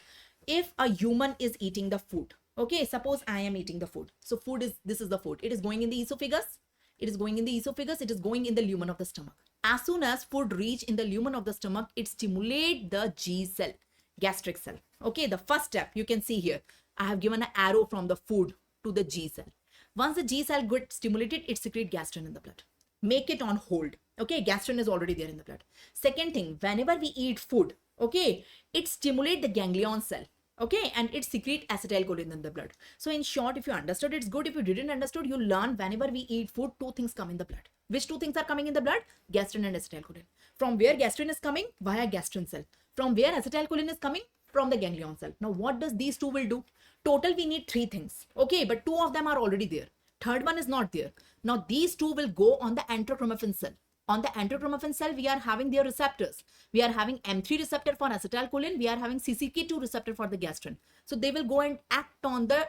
S1: if a human is eating the food, okay, suppose I am eating the food. So this is the food. It is going in the esophagus. It is going in the esophagus. It is going in the lumen of the stomach. As soon as food reach in the lumen of the stomach, it stimulate the G cell, gastric cell. Okay, the first step you can see here. I have given an arrow from the food to the G cell. Once the G cell gets stimulated, it secretes gastrin in the blood. Make it on hold. Okay, gastrin is already there in the blood. Second thing, whenever we eat food, okay, it stimulates the ganglion cell. Okay, and it secretes acetylcholine in the blood. So in short, if you understood, it's good. If you didn't understood, you learn whenever we eat food, two things come in the blood. Which two things are coming in the blood? Gastrin and acetylcholine. From where gastrin is coming? Via gastrin cell. From where acetylcholine is coming? From the ganglion cell. Now what does these two will do? Total we need three things. Okay, but two of them are already there. Third one is not there. Now these two will go on the enterochromaffin cell. On the enterochromaffin cell, we are having their receptors. We are having M3 receptor for acetylcholine. We are having CCK2 receptor for the gastrin. So they will go and act on the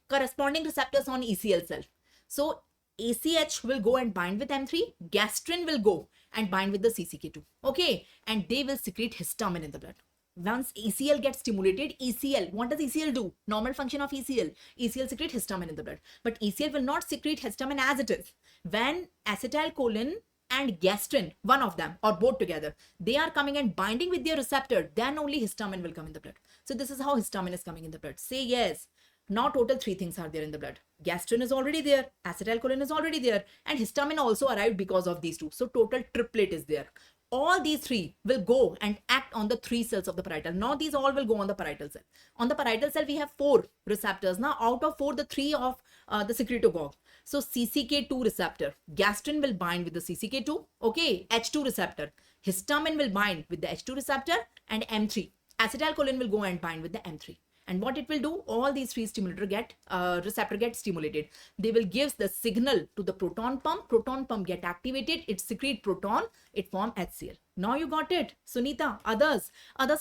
S1: corresponding receptors on ECL cell. So ACH will go and bind with M3. Gastrin will go and bind with the CCK2. Okay, and they will secrete histamine in the blood. Once ECL gets stimulated, ECL, what does ECL do? Normal function of ECL. ECL secrete histamine in the blood. But ECL will not secrete histamine as it is. When acetylcholine and gastrin, one of them or both together, they are coming and binding with their receptor, then only histamine will come in the blood. So this is how histamine is coming in the blood. Say yes. Now total three things are there in the blood. Gastrin is already there, acetylcholine is already there, and histamine also arrived because of these two. So total triplet is there. All these three will go and act on the three cells of the parietal. Now these all will go on the parietal cell. On the parietal cell, we have four receptors. Now out of four, the three of the secretagogue. So CCK2 receptor, gastrin will bind with the CCK2. Okay, H2 receptor, histamine will bind with the H2 receptor, and M3. Acetylcholine will go and bind with the M3. And what it will do, all these three receptor get stimulated. They will give the signal to the proton pump get activated, it secrete proton, it form HCl. Now you got it. Sunita, others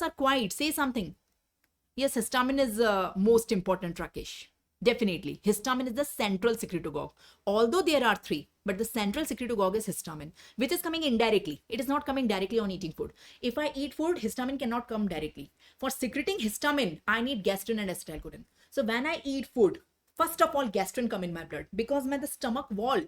S1: are quiet, say something. Yes, histamine is most important, Rakesh. Definitely, histamine is the central secretagogue. Although there are three, but the central secretagogue is histamine, which is coming indirectly. It is not coming directly on eating food. If I eat food, histamine cannot come directly. For secreting histamine, I need gastrin and acetylcholine. So when I eat food, first of all, gastrin come in my blood because the stomach wall,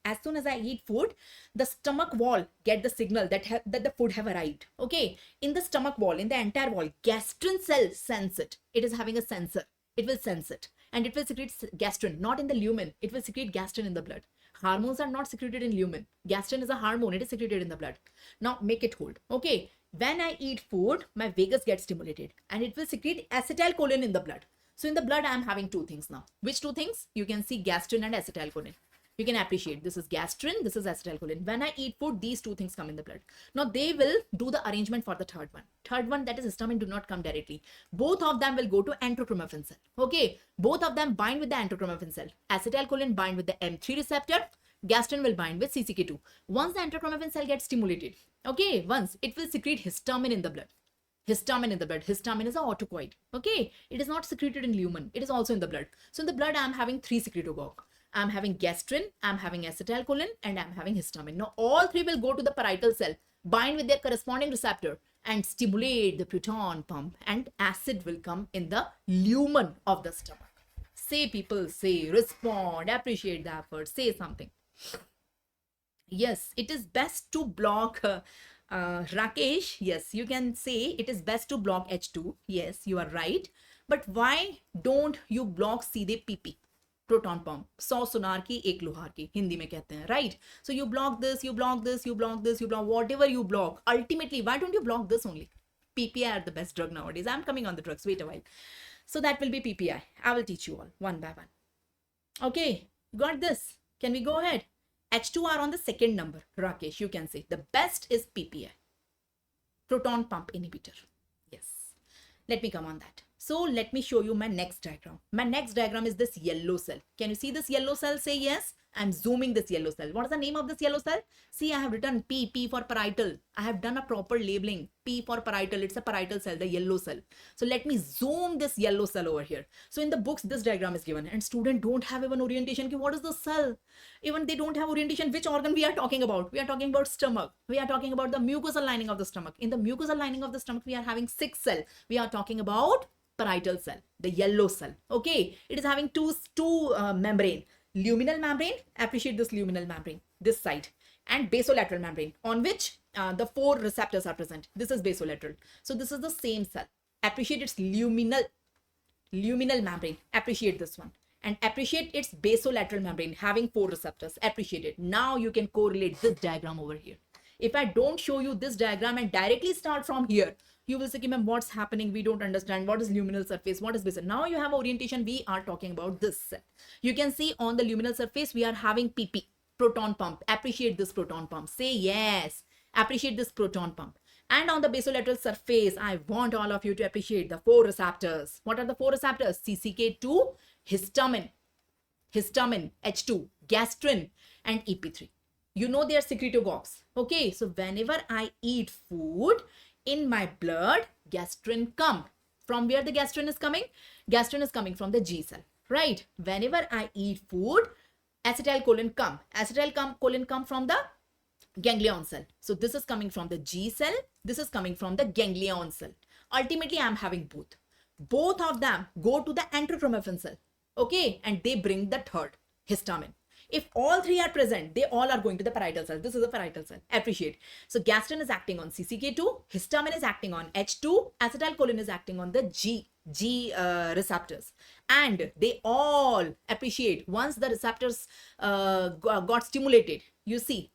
S1: as soon as I eat food, the stomach wall get the signal that the food have arrived. Okay, in the stomach wall, in the entire wall, gastrin cell sense it. It is having a sensor. It will sense it. And it will secrete gastrin, not in the lumen. It will secrete gastrin in the blood. Hormones are not secreted in lumen. Gastrin is a hormone. It is secreted in the blood. Now make it hold. Okay. When I eat food, my vagus gets stimulated and it will secrete acetylcholine in the blood. So in the blood, I am having two things now. Which two things? You can see gastrin and acetylcholine. You can appreciate this is gastrin, this is acetylcholine. When I eat food, these two things come in the blood. Now they will do the arrangement for the third one. Third one, that is histamine, do not come directly. Both of them will go to enterochromaffin cell. Okay, both of them bind with the enterochromaffin cell. Acetylcholine bind with the M3 receptor. Gastrin will bind with CCK2. Once the enterochromaffin cell gets stimulated, okay, once it will secrete histamine in the blood. Histamine in the blood. Histamine is an autocoid. Okay, it is not secreted in lumen. It is also in the blood. So in the blood, I am having three secretagogue. I'm having gastrin, I'm having acetylcholine, and I'm having histamine. Now, all three will go to the parietal cell, bind with their corresponding receptor, and stimulate the proton pump, and acid will come in the lumen of the stomach. Say, people, say, respond, appreciate the effort, say something. Yes, it is best to block, Rakesh, yes, you can say it is best to block H2. Yes, you are right. But why don't you block सीधे PP? Proton pump 100 सुनार की एक लोहार की हिंदी में कहते हैं right so you block this you block this you block this you block whatever you block ultimately why don't you block this only PPI are the best drug nowadays. I'm coming on the drugs, wait a while. So that will be PPI. I will teach you all one by one. Okay, got this? Can we go ahead? H2 are on the second number. Rakesh, you can say the best is PPI, proton pump inhibitor. Yes. Let me come on that. So let me show you my next diagram. My next diagram is this yellow cell. Can you see this yellow cell? Say yes. I'm zooming this yellow cell. What is the name of this yellow cell? See, I have written P for parietal. I have done a proper labeling. P for parietal. It's a parietal cell, the yellow cell. So let me zoom this yellow cell over here. So in the books, this diagram is given and student don't have even orientation. What is the cell? Even they don't have orientation. Which organ we are talking about? We are talking about stomach. We are talking about the mucosal lining of the stomach. In the mucosal lining of the stomach, we are having 6 cells. We are talking about parietal cell, the yellow cell. Okay, it is having two membrane, luminal membrane. Appreciate this luminal membrane, this side, and basolateral membrane on which the 4 receptors are present. This is basolateral. So this is the same cell. Appreciate its luminal membrane. Appreciate this one. And appreciate its basolateral membrane having 4 receptors. Appreciate it. Now you can correlate this diagram over here. If I don't show you this diagram and directly start from here, you will say, ma'am, what's happening? We don't understand. What is luminal surface? What is basal? Now you have orientation. We are talking about this cell. You can see on the luminal surface, we are having PP, proton pump. Appreciate this proton pump. Say yes. Appreciate this proton pump. And on the basolateral surface, I want all of you to appreciate the 4 receptors. What are the 4 receptors? CCK2, histamine, H2, gastrin, and EP3. You know they are secretagogues. Okay, so whenever I eat food, in my blood, gastrin come. From where the gastrin is coming? Gastrin is coming from the G cell, right? Whenever I eat food, acetylcholine come. Acetylcholine come from the ganglion cell. So this is coming from the G cell. This is coming from the ganglion cell. Ultimately, I am having both. Both of them go to the enterochromaffin cell. Okay, and they bring the third, histamine. If all 3 are present, they all are going to the parietal cell. This is a parietal cell. Appreciate. So gastrin is acting on CCK2, histamine is acting on H2, acetylcholine is acting on the G receptors. And they all appreciate once the receptors got stimulated. You see,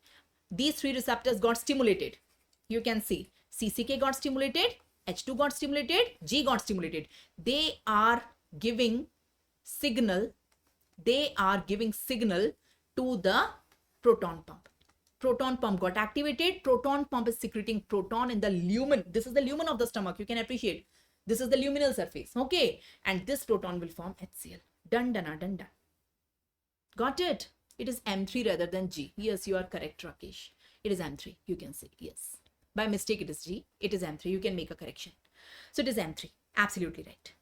S1: these 3 receptors got stimulated. You can see CCK got stimulated, H2 got stimulated, G got stimulated. They are giving signal. They are giving signal to the proton pump. Proton pump got activated. Proton pump is secreting proton in the lumen. This is the lumen of the stomach. You can appreciate. This is the luminal surface. Okay. And this proton will form HCl. Done. Got it? It is M3 rather than G. Yes, you are correct, Rakesh. It is M3. You can say yes. By mistake, it is G. It is M3. You can make a correction. So it is M3. Absolutely right.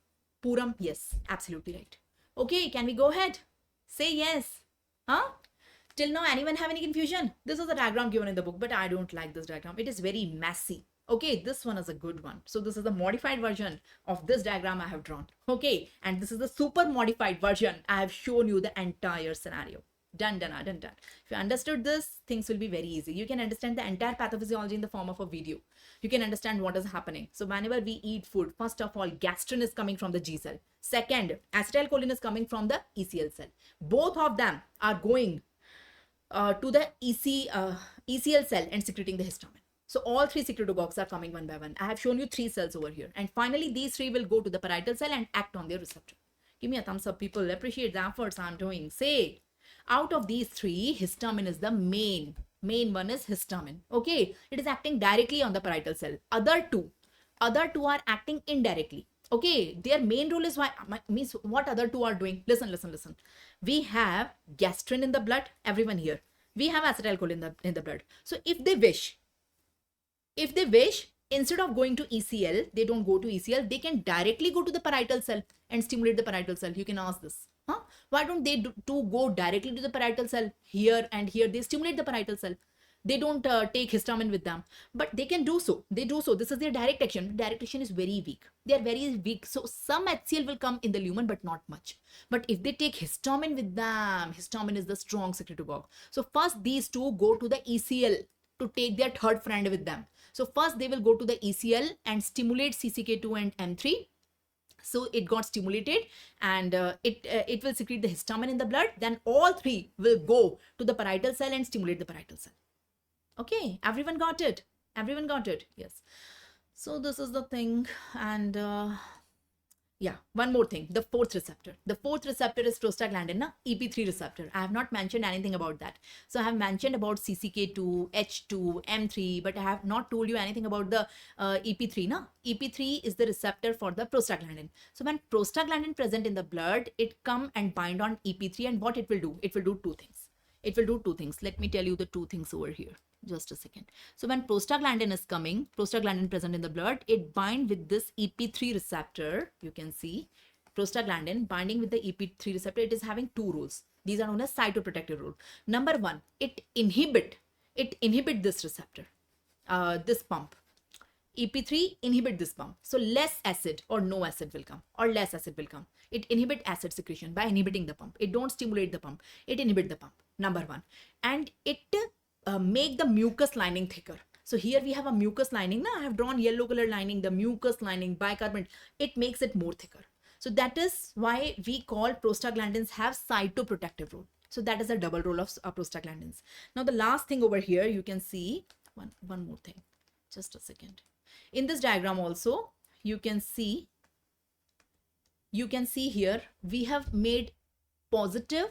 S1: Puram, yes, absolutely right. Okay, can we go ahead? Say yes. Huh? Till now, anyone have any confusion? This is a diagram given in the book, but I don't like this diagram. It is very messy. Okay, this one is a good one. So this is the modified version of this diagram I have drawn. Okay, and this is the super modified version. I have shown you the entire scenario. Done. If you understood this, things will be very easy. You can understand the entire pathophysiology in the form of a video. You can understand what is happening. So whenever we eat food, first of all, gastrin is coming from the G cell. Second, acetylcholine is coming from the ECL cell. Both of them are going to the ECL cell and secreting the histamine. So all 3 secretagogues are coming one by one. I have shown you 3 cells over here. And finally, these 3 will go to the parietal cell and act on their receptor. Give me a thumbs up, people. Appreciate the efforts I'm doing. Say, out of these 3, histamine is the main one is histamine. Okay, it is acting directly on the parietal cell. Other two are acting indirectly. Okay, their main role is means what other 2 are doing. Listen. We have gastrin in the blood. Everyone here. We have acetylcholine in the blood. So if they wish, instead of going to ECL, they don't go to ECL. They can directly go to the parietal cell and stimulate the parietal cell. You can ask this. Huh? Why don't they go directly to the parietal cell? Here and here, they stimulate the parietal cell. They don't take histamine with them, but they can do so. They do so. This is their direct action. Direct action is very weak. They are very weak. So some HCl will come in the lumen, but not much. But if they take histamine with them, histamine is the strong secretagogue. So first these 2 go to the ECL to take their third friend with them. So first they will go to the ECL and stimulate CCK2 and M3. So it got stimulated and it will secrete the histamine in the blood. Then all 3 will go to the parietal cell and stimulate the parietal cell. Okay, everyone got it? Yes. So this is the thing, and Yeah, one more thing, the fourth receptor. The fourth receptor is prostaglandin, na? EP3 receptor. I have not mentioned anything about that. So I have mentioned about CCK2, H2, M3, but I have not told you anything about the EP3, na? EP3 is the receptor for the prostaglandin. So when prostaglandin present in the blood, it come and bind on EP3, and what it will do? It will do two things. It will do two things. Let me tell you the two things over here. Just a second. So when prostaglandin is coming, prostaglandin present in the blood, it bind with this EP3 receptor. You can see prostaglandin binding with the EP3 receptor. It is having two roles. These are known as cytoprotective role. Number one, it inhibit this receptor, this pump. EP3 inhibit this pump. So less acid or no acid will come, or less acid will come. It inhibit acid secretion by inhibiting the pump. It don't stimulate the pump. It inhibit the pump. Number one. And it make the mucus lining thicker. So here we have a mucus lining. Now I have drawn yellow color lining, the mucus lining, bicarbonate. It makes it more thicker. So that is why we call prostaglandins have cytoprotective role. So that is a double role of prostaglandins. Now the last thing over here, you can see one more thing. Just a second. In this diagram also, you can see here, we have made positive,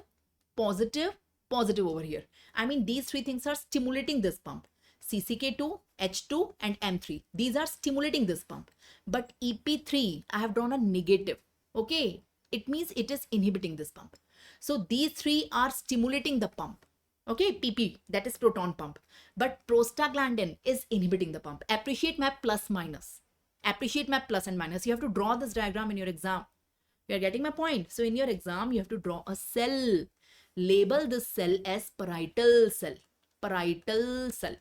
S1: positive, positive over here. I mean, these three things are stimulating this pump. CCK2, H2 and M3. These are stimulating this pump. But EP3, I have drawn a negative. Okay. It means it is inhibiting this pump. So these three are stimulating the pump. Okay, PP, that is proton pump. But prostaglandin is inhibiting the pump. Appreciate my plus minus. Appreciate my plus and minus. You have to draw this diagram in your exam. You are getting my point. So in your exam, you have to draw a cell. Label this cell as parietal cell. Parietal cell.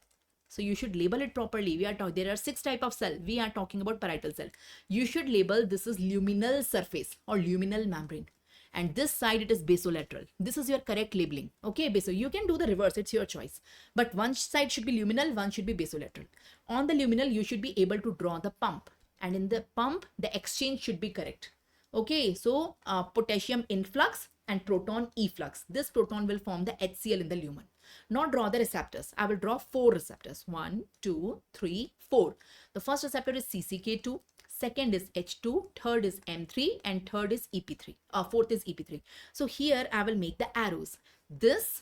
S1: So you should label it properly. There are 6 types of cell. We are talking about parietal cell. You should label this is luminal surface or luminal membrane. And this side, it is basolateral. This is your correct labeling. Okay, so you can do the reverse. It's your choice. But one side should be luminal, one should be basolateral. On the luminal, you should be able to draw the pump. And in the pump, the exchange should be correct. Okay, so potassium influx and proton efflux. This proton will form the HCl in the lumen. Now draw the receptors. I will draw 4 receptors. 1, 2, 3, 4. The first receptor is CCK2. Second is H2, third is M3, and third is EP3. Fourth is EP3. So here I will make the arrows. This,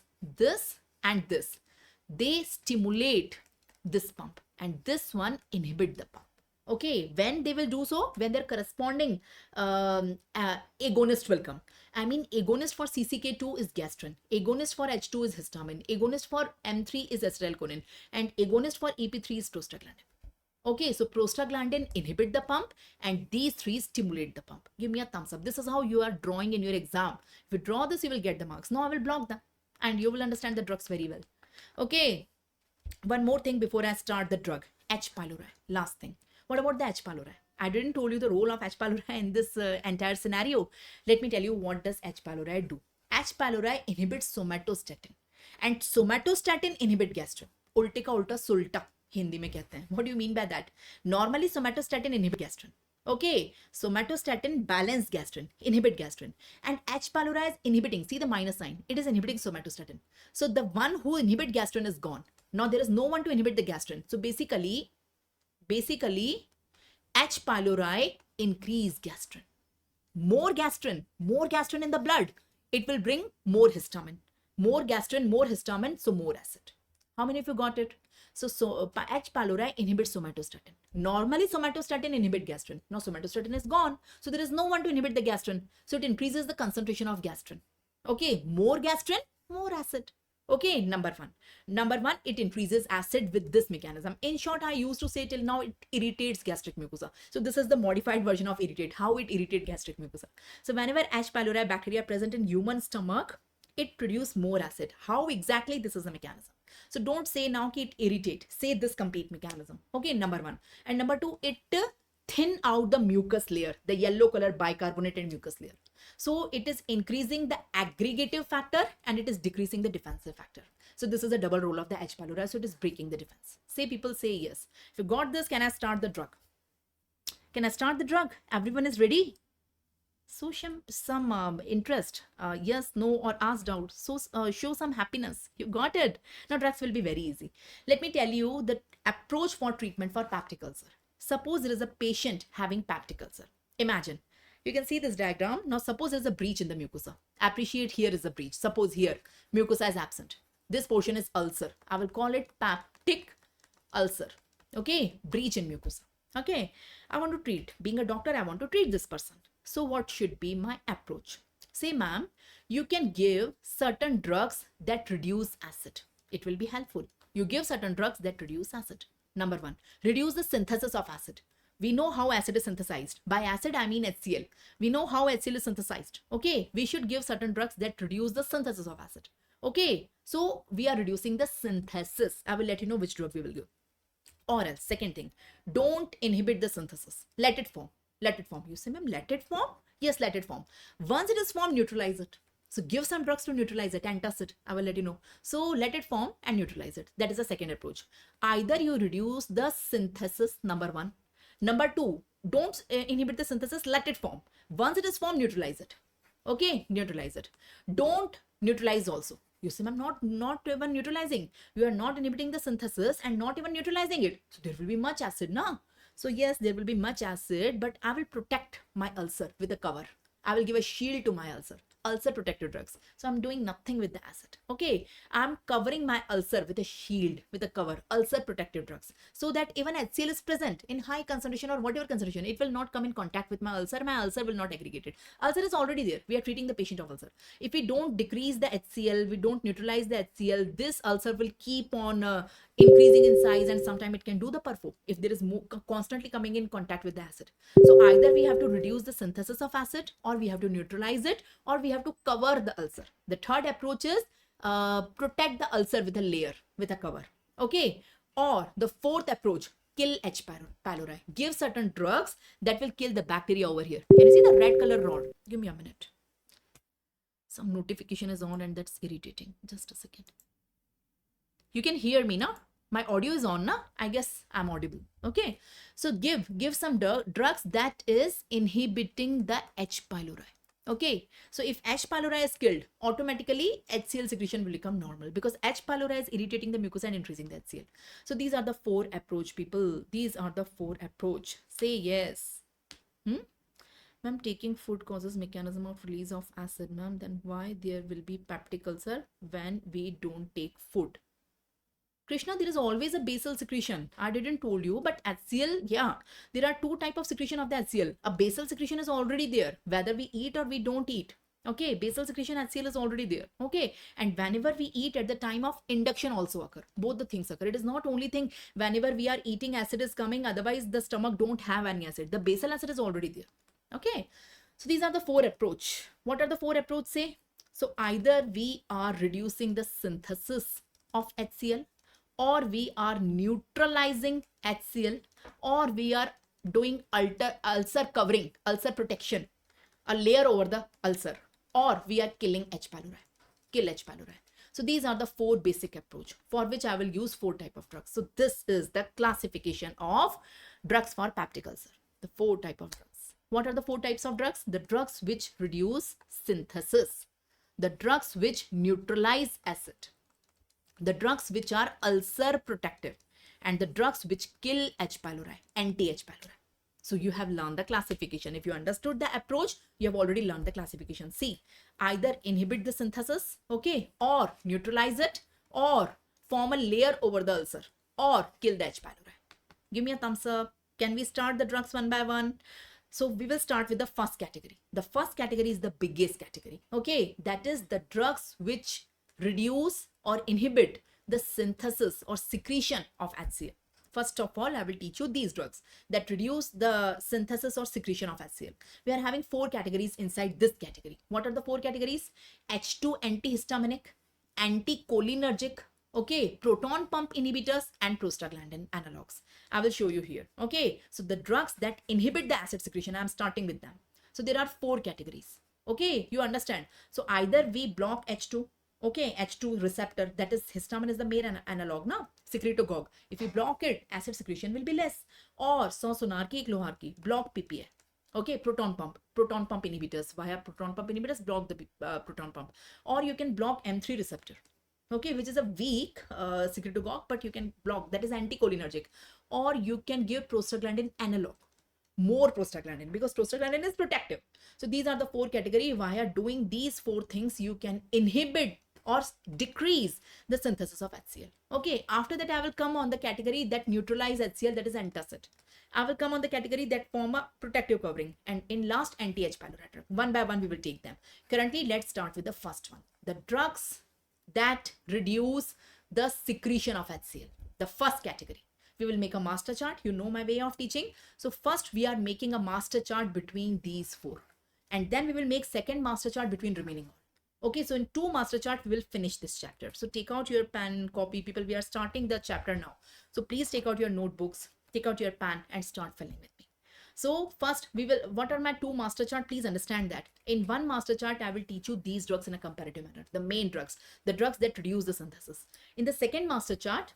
S1: and this. They stimulate this pump, and this one inhibit the pump. Okay, when they will do so? When their corresponding agonist will come. I mean, agonist for CCK2 is gastrin. Agonist for H2 is histamine. Agonist for M3 is acetylcholine. And agonist for EP3 is prostaglandin. Okay, so prostaglandin inhibit the pump and these three stimulate the pump. Give me a thumbs up. This is how you are drawing in your exam. If you draw this, you will get the marks. Now I will block them and you will understand the drugs very well. Okay, one more thing before I start the drug. H. pylori, last thing. What about the H. pylori? I didn't tell you the role of H. pylori in this entire scenario. Let me tell you what does H. pylori do. H. pylori inhibits somatostatin and somatostatin inhibit gastrin. उल्टे का उल्टा सुल्टा हिंदी में कहते हैं. What do you mean by that? Normally somatostatin inhibit gastrin. Okay, somatostatin balance gastrin, inhibit gastrin, and H. pylori is inhibiting. See the minus sign. It is inhibiting somatostatin. So the one who inhibit gastrin is gone. Now there is no one to inhibit the gastrin. So basically H. pylori increase gastrin. More gastrin in the blood. It will bring more histamine. More gastrin, more histamine, so more acid. How many of you got it? So H. pylori inhibits somatostatin. Normally somatostatin inhibit gastrin. Now somatostatin is gone. So there is no one to inhibit the gastrin. So it increases the concentration of gastrin. Okay, more gastrin, more acid. Okay, number one, it increases acid with this mechanism. In short, I used to say till now it irritates gastric mucosa. So this is the modified version of irritate, how it irritates gastric mucosa. So whenever H. pylori bacteria present in human stomach, it produces more acid. How exactly? This is the mechanism. So don't say now ki it irritate. Say this complete mechanism. Okay, number one. And number two, it thin out the mucus layer, the yellow color bicarbonated mucus layer. So it is increasing the aggregative factor and it is decreasing the defensive factor. So this is a double role of the H. pylori. So it is breaking the defense. Say people say yes. If you got this, can I start the drug? Can I start the drug? Everyone is ready? So some interest, yes, no, or asked out. So show some happiness. You got it. Now drugs will be very easy. Let me tell you the approach for treatment for peptic ulcer. Suppose there is a patient having peptic ulcer. Imagine You can see this diagram. Now suppose there's a breach in the mucosa. Appreciate here is a breach. Suppose here mucosa is absent. This portion is ulcer. I will call it peptic ulcer. Okay, breach in mucosa. Okay, I want to treat. Being a doctor, I want to treat this person. So what should be my approach? Say, ma'am, you can give certain drugs that reduce acid. It will be helpful. You give certain drugs that reduce acid. Number one, reduce the synthesis of acid. We know how acid is synthesized. By acid, I mean HCl. We know how HCl is synthesized. Okay, we should give certain drugs that reduce the synthesis of acid. Okay, so we are reducing the synthesis. I will let you know which drug we will give. Or else, second thing, don't inhibit the synthesis. Let it form. Let it form. You say, ma'am, let it form? Yes, let it form. Once it is formed, neutralize it. So give some drugs to neutralize it, antacid. I will let you know. So let it form and neutralize it. That is the second approach. Either you reduce the synthesis, number one. Number two, don't inhibit the synthesis, let it form. Once it is formed, neutralize it. Okay, neutralize it. Don't neutralize also. You see, ma'am, not even neutralizing. You are not inhibiting the synthesis and not even neutralizing it. So there will be much acid, no? So yes, there will be much acid, but I will protect my ulcer with a cover. I will give a shield to my ulcer. Ulcer protective drugs. So I'm doing nothing with the acid. Okay, I'm covering my ulcer with a shield, with a cover, ulcer protective drugs, so that even HCl is present in high concentration or whatever concentration, it will not come in contact with my ulcer will not aggregate it. Ulcer is already there. We are treating the patient of ulcer. If we don't decrease the HCl, we don't neutralize the HCl, this ulcer will keep on increasing in size, and sometimes it can do the perfo if there is constantly coming in contact with the acid. So either we have to reduce the synthesis of acid, or we have to neutralize it, or we have to cover the ulcer. The third approach is protect the ulcer with a layer, with a cover. Okay, or the fourth approach, kill H. pylori. Give certain drugs that will kill the bacteria over here. Can you see the red color rod? Give me a minute. Some notification is on and that's irritating. Just a second. You can hear me now? My audio is on now? I guess I'm audible. Okay. So give some drugs that is inhibiting the H. pylori. Okay. So if H. pylori is killed, automatically HCl secretion will become normal, because H. pylori is irritating the mucosa and increasing the HCl. So these are the four approach, people. These are the four approach. Say yes. Ma'am, taking food causes mechanism of release of acid. Ma'am, then why there will be peptic ulcer when we don't take food? Krishna, there is always a basal secretion. I didn't told you, but HCl, yeah, there are two type of secretion of the HCl. A basal secretion is already there, whether we eat or we don't eat. Okay, basal secretion HCl is already there. Okay, and whenever we eat, at the time of induction also occur. Both the things occur. It is not only thing whenever we are eating, acid is coming, otherwise the stomach don't have any acid. The basal acid is already there. Okay, so these are the four approach. What are the four approach say? So either we are reducing the synthesis of HCl, or we are neutralizing HCl, or we are doing ulcer covering, ulcer protection, a layer over the ulcer, or we are killing H. pylori, kill H. pylori. So these are the four basic approach, for which I will use four type of drugs. So this is the classification of drugs for peptic ulcer, the four type of drugs. What are the four types of drugs? The drugs which reduce synthesis, the drugs which neutralize acid, the drugs which are ulcer protective, and the drugs which kill H. pylori, anti-H. pylori. So you have learned the classification. If you understood the approach, you have already learned the classification. See, either inhibit the synthesis, okay, or neutralize it, or form a layer over the ulcer, or kill the H. pylori. Give me a thumbs up. Can we start the drugs one by one? So we will start with the first category. The first category is the biggest category. Okay, that is the drugs which reduce or inhibit the synthesis or secretion of HCl. First of all, I will teach you these drugs that reduce the synthesis or secretion of HCl. We are having four categories inside this category. What are the four categories? H2 antihistaminic, anticholinergic, okay, proton pump inhibitors, and prostaglandin analogs. I will show you here. Okay, so the drugs that inhibit the acid secretion, I am starting with them. So there are four categories. Okay, you understand. So either we block H2, okay, H2 receptor, that is histamine is the main analog now, secretagogue. If we block it, acid secretion will be less. Or sonarchy, cloharchy, block PPI. Okay, proton pump inhibitors, via proton pump inhibitors block the proton pump. Or you can block M3 receptor, okay, which is a weak secretagogue, but you can block, that is anticholinergic. Or you can give prostaglandin analog. more prostaglandin, because prostaglandin is protective. So these are the 4 categories. Via doing these 4 things, you can inhibit or decrease the synthesis of HCl. Okay, after that I will come on the category that neutralize HCl, that is antacid. I will come on the category that form a protective covering, and in last anti-H pylori drug. One by one we will take them. Currently, let's start with the first one. The drugs that reduce the secretion of HCl. The first category. We will make a master chart. You know my way of teaching. So first we are making a master chart between these 4. And then we will make second master chart between remaining all. Okay, so in 2 master chart, we will finish this chapter. So take out your pen, copy. People, we are starting the chapter now. So please take out your notebooks, take out your pen and start filling with me. So first we will, what are my 2 master chart? Please understand that. In 1 master chart, I will teach you these drugs in a comparative manner. The main drugs, the drugs that reduce the synthesis. In the second master chart,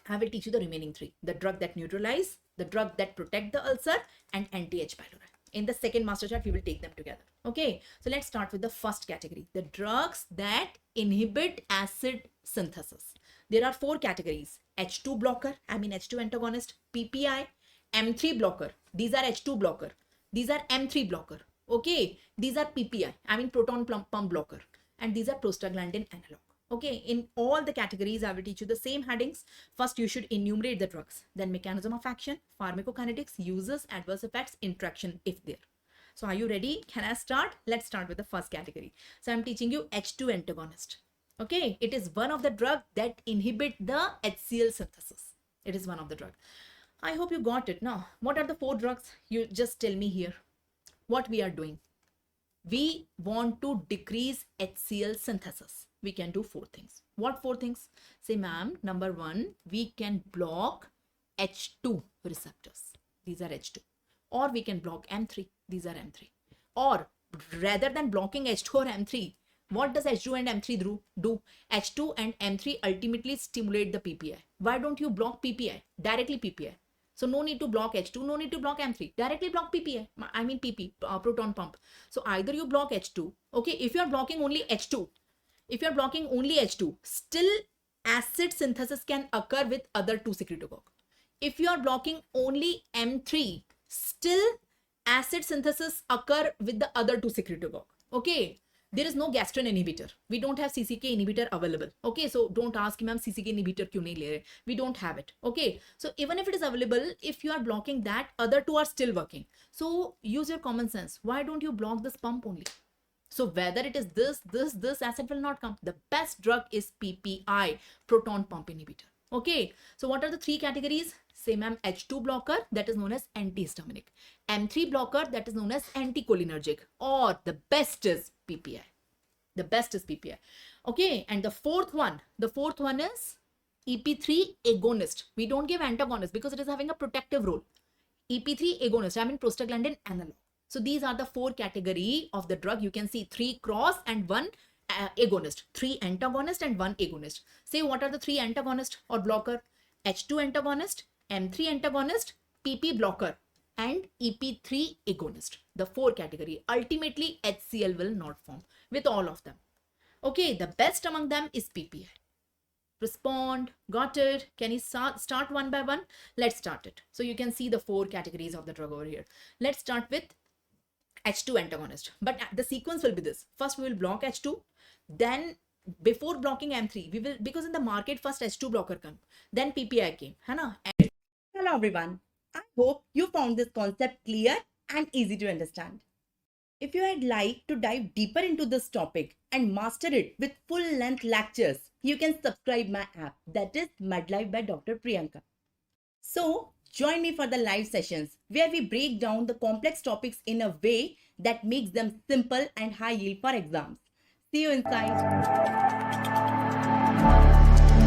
S1: I will teach you the remaining 3. The drug that neutralize, the drug that protect the ulcer, and anti-H pylori. In the second master chart, we will take them together. Okay, so let's start with the first category. The drugs that inhibit acid synthesis. There are 4 categories. H2 blocker, H2 antagonist, PPI, M3 blocker. These are H2 blocker. These are M3 blocker. Okay, these are PPI, proton-pump blocker. And these are prostaglandin analog. Okay, in all the categories, I will teach you the same headings. First, you should enumerate the drugs. Then mechanism of action, pharmacokinetics, uses, adverse effects, interaction if there. So are you ready? Can I start? Let's start with the first category. So I'm teaching you H2 antagonist. Okay, it is one of the drugs that inhibit the HCl synthesis. It is one of the drugs. I hope you got it. Now, what are the 4 drugs? You just tell me here what we are doing. We want to decrease HCl synthesis. We can do 4 things. What 4 things? Say, ma'am, number 1, we can block H2 receptors. These are H2. Or we can block M3. These are M3. Or rather than blocking H2 or M3, what does H2 and M3 do? H2 and M3 ultimately stimulate the PPI. Why don't you block PPI? Directly PPI. So no need to block H2, no need to block M3. Directly block PPI. PP, proton pump. So either you block H2. Okay, if you are blocking only H2, still acid synthesis can occur with other 2 secretagogue. If you are blocking only M3, still acid synthesis occur with the other 2 secretagogue. Okay, there is no gastrin inhibitor. We don't have CCK inhibitor available. Okay, so don't ask him, CCK inhibitor kyun nahi le rahe? We don't have it. Okay, so even if it is available, if you are blocking that, other 2 are still working. So use your common sense. Why don't you block this pump only? So whether it is this acid will not come. The best drug is PPI, Proton-Pump Inhibitor. Okay, so what are the 3 categories? Say, ma'am, H2 blocker, that is known as antihistaminic. M3 blocker, that is known as anticholinergic. Or the best is PPI. The best is PPI. Okay, and the fourth one is EP3 agonist. We don't give antagonist because it is having a protective role. EP3 agonist, prostaglandin analog. So these are the 4 category of the drug. You can see 3 cross and 1 agonist, 3 antagonist and 1 agonist. Say, what are the 3 antagonist or blocker? H2 antagonist, M3 antagonist, PP blocker, and EP3 agonist. The 4 category. Ultimately, HCl will not form with all of them. Okay, the best among them is PPI. Respond, got it? Can you start one by one? Let's start it. So you can see the 4 categories of the drug over here. Let's start with H2 antagonist. But the sequence will be this. First, we will block H2. Then, before blocking M3, we will, because in the market, first H2 blocker came. Then PPI came. Hello everyone. I hope you found this concept clear and easy to understand. If you would like to dive deeper into this topic and master it with full-length lectures, you can subscribe my app, that is MedLive by Dr. Priyanka. So, join me for the live sessions where we break down the complex topics in a way that makes them simple and high yield for exams. See you inside.